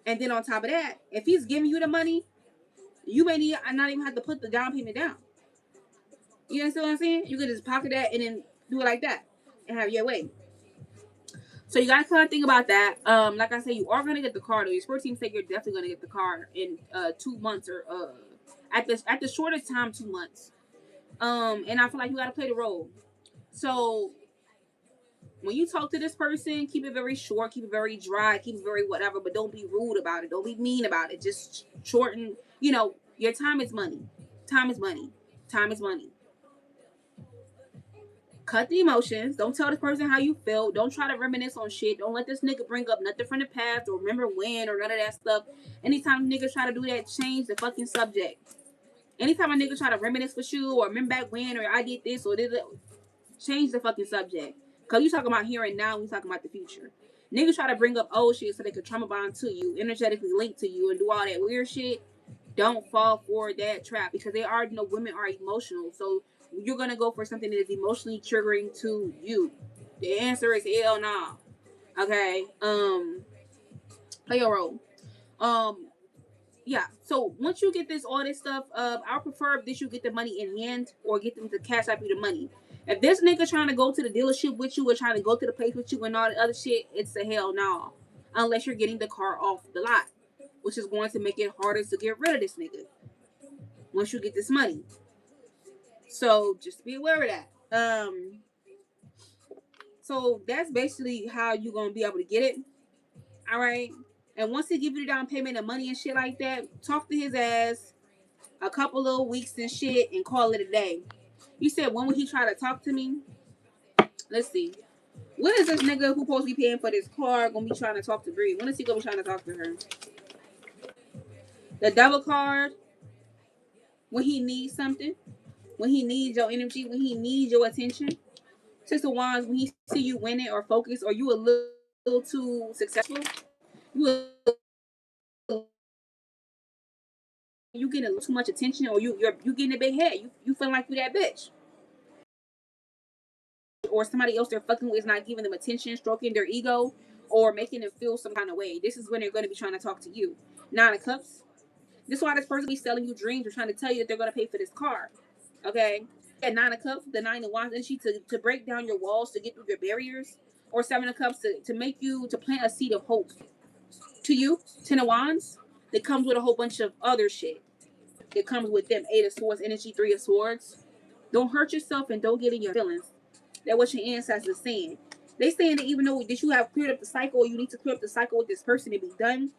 And then on top of that, if he's giving you the money, you may not even have to put the down payment down. You understand what I'm saying? You could just pocket that and then do it like that and have your way. So you gotta kind of think about that. Like I said, you are gonna get the car though. Your sports team say you're definitely gonna get the car in 2 months or at the shortest time 2 months. And I feel like you gotta play the role. So when you talk to this person, keep it very short, keep it very dry, keep it very whatever, but don't be rude about it. Don't be mean about it. Just shorten. Your time is money. Time is money. Time is money. Cut the emotions. Don't tell this person how you feel. Don't try to reminisce on shit. Don't let this nigga bring up nothing from the past or remember when or none of that stuff. Anytime niggas try to do that, change the fucking subject. Anytime a nigga try to reminisce with you or remember back when or I did this or did it, change the fucking subject. Cause you talking about here and now, we talking about the future. Niggas try to bring up old shit so they could trauma bond to you, energetically link to you, and do all that weird shit. Don't fall for that trap because they already know women are emotional. So you're gonna go for something that is emotionally triggering to you. The answer is hell nah. Okay. Play your role. Yeah. So once you get all this stuff, I prefer that you get the money in hand or get them to cash out you the money. If this nigga trying to go to the dealership with you or trying to go to the place with you and all the other shit, it's a hell no. Unless you're getting the car off the lot, which is going to make it harder to get rid of this nigga once you get this money. So just be aware of that. So that's basically how you're gonna be able to get it. All right. And once he give you the down payment and money and shit like that, talk to his ass a couple of weeks and shit and call it a day. You said when would he try to talk to me? Let's see. When is this nigga who supposed to be paying for this car gonna be trying to talk to Bree? When is he gonna be trying to talk to her? The double card. When he needs something. When he needs your energy. When he needs your attention. Six of Wands. When he see you winning or focus or you a little too successful. You getting a little too much attention or you getting a big head. You feeling like you that bitch. Or somebody else they're fucking with is not giving them attention, stroking their ego, or making them feel some kind of way. This is when they're going to be trying to talk to you. Nine of Cups. This is why this person be selling you dreams or trying to tell you that they're going to pay for this car. Okay? Yeah, Nine of Cups, the Nine of Wands, and she to break down your walls, to get through your barriers. Or Seven of Cups, to make you, to plant a seed of hope. To you, Ten of Wands, that comes with a whole bunch of other shit. It comes with them Eight of Swords energy, Three of Swords. Don't hurt yourself and don't get in your feelings. That's what your ancestors saying. They saying that even though that you have cleared up the cycle, you need to clear up the cycle with this person to be done.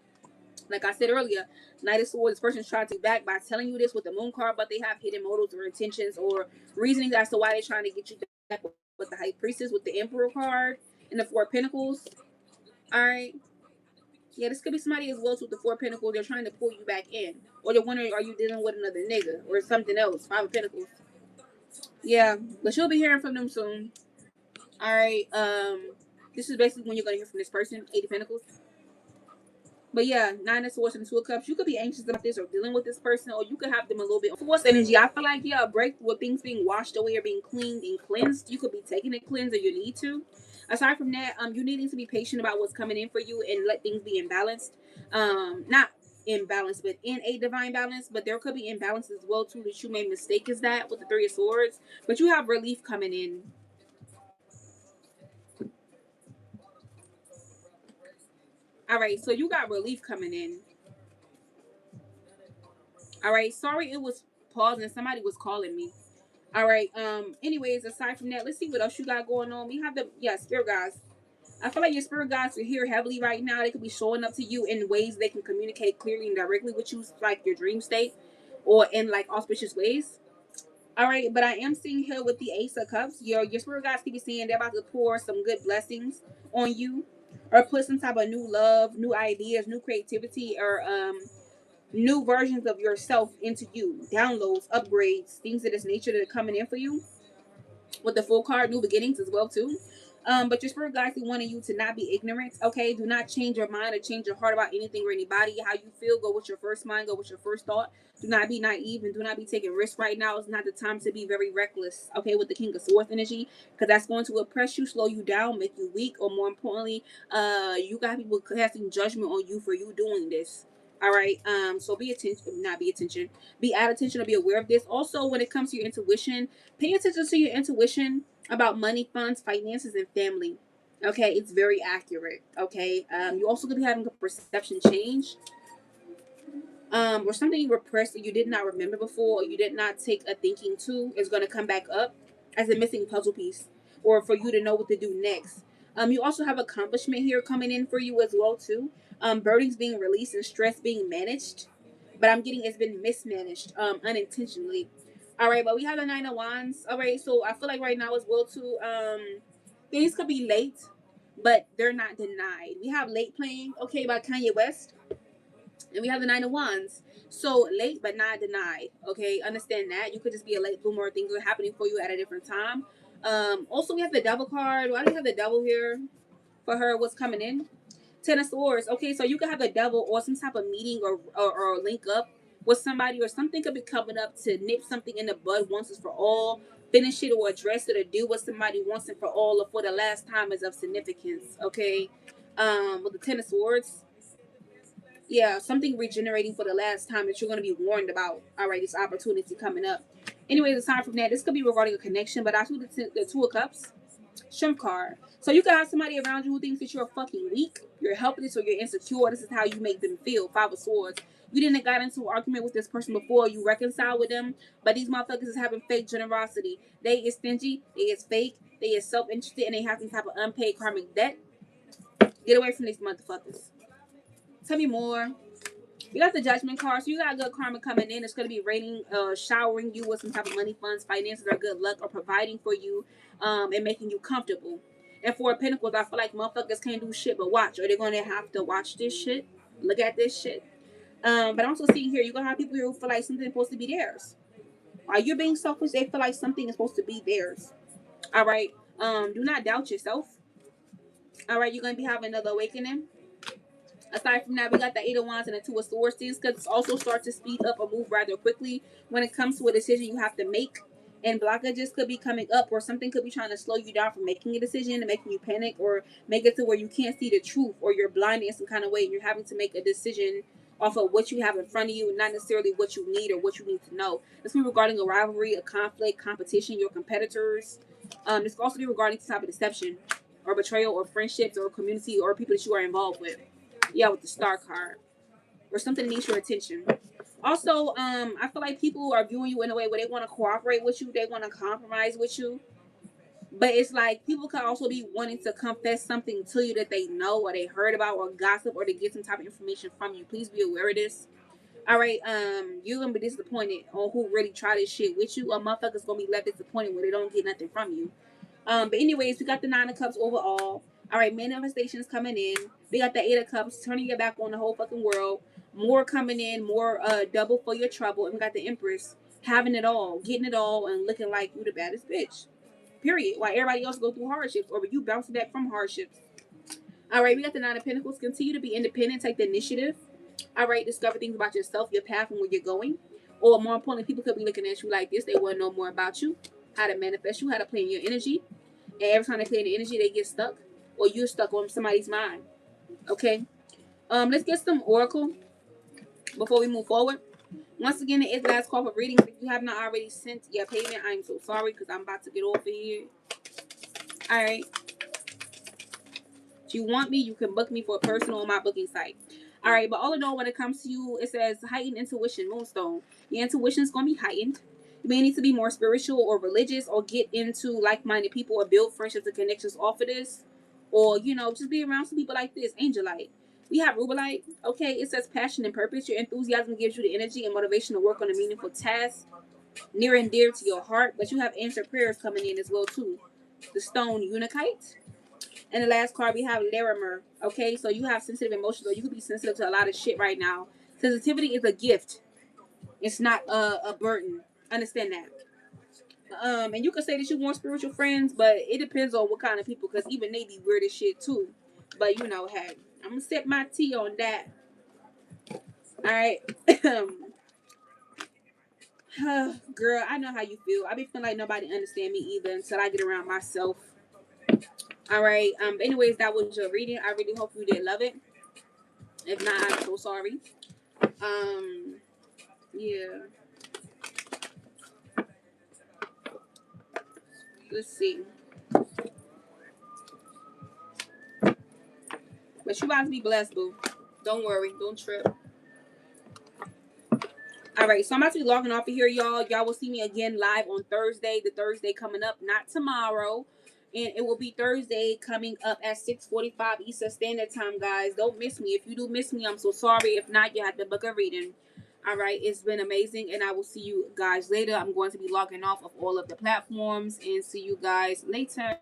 Like I said earlier, Knight of Swords, this person's trying to be back by telling you this with the Moon card, but they have hidden motives or intentions or reasonings as to why they're trying to get you back with the High Priestess, with the Emperor card, and the Four of Pentacles. All right. Yeah, this could be somebody as well with the Four of Pentacles. They're trying to pull you back in. Or they're wondering, are you dealing with another nigga or something else? Five of Pentacles. Yeah, but you'll be hearing from them soon. All right. This is basically when you're gonna hear from this person. Eight of Pentacles. But yeah, Nine of Swords and Two of Cups. You could be anxious about this or dealing with this person, or you could have them a little bit force energy. I feel like a break with things being washed away or being cleaned and cleansed. You could be taking a cleanse, or you need to. Aside from that, you needing to be patient about what's coming in for you and let things be imbalanced. Not imbalanced, but in a divine balance. But there could be imbalance as well too that you may mistake as that with the Three of Swords. But you have relief coming in. All right, so you got relief coming in. All right, sorry it was pausing. Somebody was calling me. All right. Anyways, aside from that, let's see what else you got going on. We have the spirit guides. I feel like your spirit guides are here heavily right now. They could be showing up to you in ways they can communicate clearly and directly with you, like your dream state, or in like auspicious ways. All right, but I am seeing here with the Ace of Cups, your spirit guides keep saying they're about to pour some good blessings on you, or put some type of new love, new ideas, new creativity, or new versions of yourself into you. Downloads, upgrades, things of this nature that are coming in for you. With the full card, new beginnings as well too. But your spirit guides wanting you to not be ignorant. Okay, do not change your mind or change your heart about anything or anybody. How you feel, go with your first mind, go with your first thought. Do not be naive and do not be taking risks right now. It's not the time to be very reckless. Okay, with the King of Swords energy, because that's going to oppress you, slow you down, make you weak, or more importantly, you got people casting judgment on you for you doing this. All right. So be attention, not be attention. Be at attention or be aware of this. Also, when it comes to your intuition, pay attention to your intuition about money, funds, finances, and family. Okay, it's very accurate. Okay. You also could be having a perception change. Or something you repressed that you did not remember before, or you did not take a thinking to, is going to come back up as a missing puzzle piece, or for you to know what to do next. You also have accomplishment here coming in for you as well too. Burdens being released and stress being managed, but I'm getting it's been mismanaged, unintentionally. All right, but we have the Nine of Wands. All right, so I feel like right now as well too. Things could be late, but they're not denied. We have Late Playing, okay, by Kanye West. And we have the Nine of Wands. So late but not denied. Okay, understand that. You could just be a late bloomer. Things are happening for you at a different time. Also we have the Devil card. Why do we have the Devil here for her? What's coming in? Ten of Swords. Okay, so you could have the Devil or some type of meeting or link up with somebody, or something could be coming up to nip something in the bud once and for all, finish it or address it or do what somebody wants and for all, or for the last time is of significance. Okay, with the Ten of Swords, yeah, something regenerating for the last time that you're going to be warned about. All right, this opportunity coming up. Anyways, aside from that, this could be regarding a connection, but I see the Two of Cups, Shrimp card. So you could have somebody around you who thinks that you're fucking weak, you're helpless, or you're insecure. This is how you make them feel. Five of Swords. You didn't got into an argument with this person before, you reconcile with them, but these motherfuckers is having fake generosity. They is stingy, they is fake, they is self-interested, and they have some type of unpaid karmic debt. Get away from these motherfuckers. Tell me more. You got the Judgment card, so you got good karma coming in. It's going to be raining, showering you with some type of money, funds, finances, or good luck, or providing for you, and making you comfortable. And for Pentacles, I feel like motherfuckers can't do shit but watch, or they're going to have to watch this shit, look at this shit. But I'm also seeing here, you're going to have people here who feel like something's supposed to be theirs. While you're being selfish, they feel like something is supposed to be theirs. All right. Do not doubt yourself. All right, you're going to be having another awakening. Aside from that, we got the Eight of Wands and the Two of Swords. Things could also start to speed up or move rather quickly when it comes to a decision you have to make. And blockages could be coming up, or something could be trying to slow you down from making a decision and making you panic, or make it to where you can't see the truth, or you're blinded in some kind of way and you're having to make a decision off of what you have in front of you, not necessarily what you need or what you need to know. This could be regarding a rivalry, a conflict, competition, your competitors. This could also be regarding some type of deception or betrayal or friendships or community or people that you are involved with. Yeah, with the star card. Or something that needs your attention. Also, I feel like people are viewing you in a way where they want to cooperate with you, they want to compromise with you. But it's like people could also be wanting to confess something to you that they know or they heard about or gossip or they get some type of information from you. Please be aware of this. All right, you're gonna be disappointed on who really tried this shit with you. A motherfucker's gonna be left disappointed when they don't get nothing from you. But anyways, we got the Nine of Cups overall. All right, manifestations coming in. We got the Eight of Cups, turning your back on the whole fucking world. More coming in, more double for your trouble. And we got the Empress, having it all, getting it all, and looking like you the baddest bitch. Period. While everybody else go through hardships, or you bouncing back from hardships. All right, we got the Nine of Pentacles. Continue to be independent, take the initiative. All right, discover things about yourself, your path, and where you're going. Or more importantly, people could be looking at you like this. They want to know more about you, how to manifest you, how to play in your energy. And every time they play in the energy, they get stuck, or you're stuck on somebody's mind. Okay. Let's get some oracle before we move forward. Once again, it is the last call for readings. If you have not already sent your payment, I'm so sorry because I'm about to get off of here. All right. If you want me, you can book me for a personal on my booking site. All right, but all in all, when it comes to you, it says heightened intuition, Moonstone. Your intuition is going to be heightened. You may need to be more spiritual or religious, or get into like-minded people, or build friendships and connections off of this, or just be around some people like this. Angelite. We have Rubelite. Okay, it says passion and purpose. Your enthusiasm gives you the energy and motivation to work on a meaningful task near and dear to your heart. But you have answered prayers coming in as well too. The stone Unikite. And the last card we have Larimer. Okay, so you have sensitive emotions, or you could be sensitive to a lot of shit right now. Sensitivity is a gift. It's not a burden. Understand that. And you can say that you want spiritual friends, but it depends on what kind of people, because even they be weird as shit too. But hey, I'm gonna set my tea on that. All right. Girl, I know how you feel. I be feeling like nobody understand me either until I get around myself. All right. Anyways, that was your reading. I really hope you did love it. If not, I'm so sorry. Yeah. Let's see. But you about to be blessed, boo. Don't worry. Don't trip. All right. So I'm about to be logging off of here, y'all. Y'all will see me again live on Thursday. The Thursday coming up, not tomorrow. And it will be Thursday coming up at 6:45 Eastern Standard Time, guys. Don't miss me. If you do miss me, I'm so sorry. If not, you have to book a reading. All right. It's been amazing. And I will see you guys later. I'm going to be logging off of all of the platforms. And see you guys later.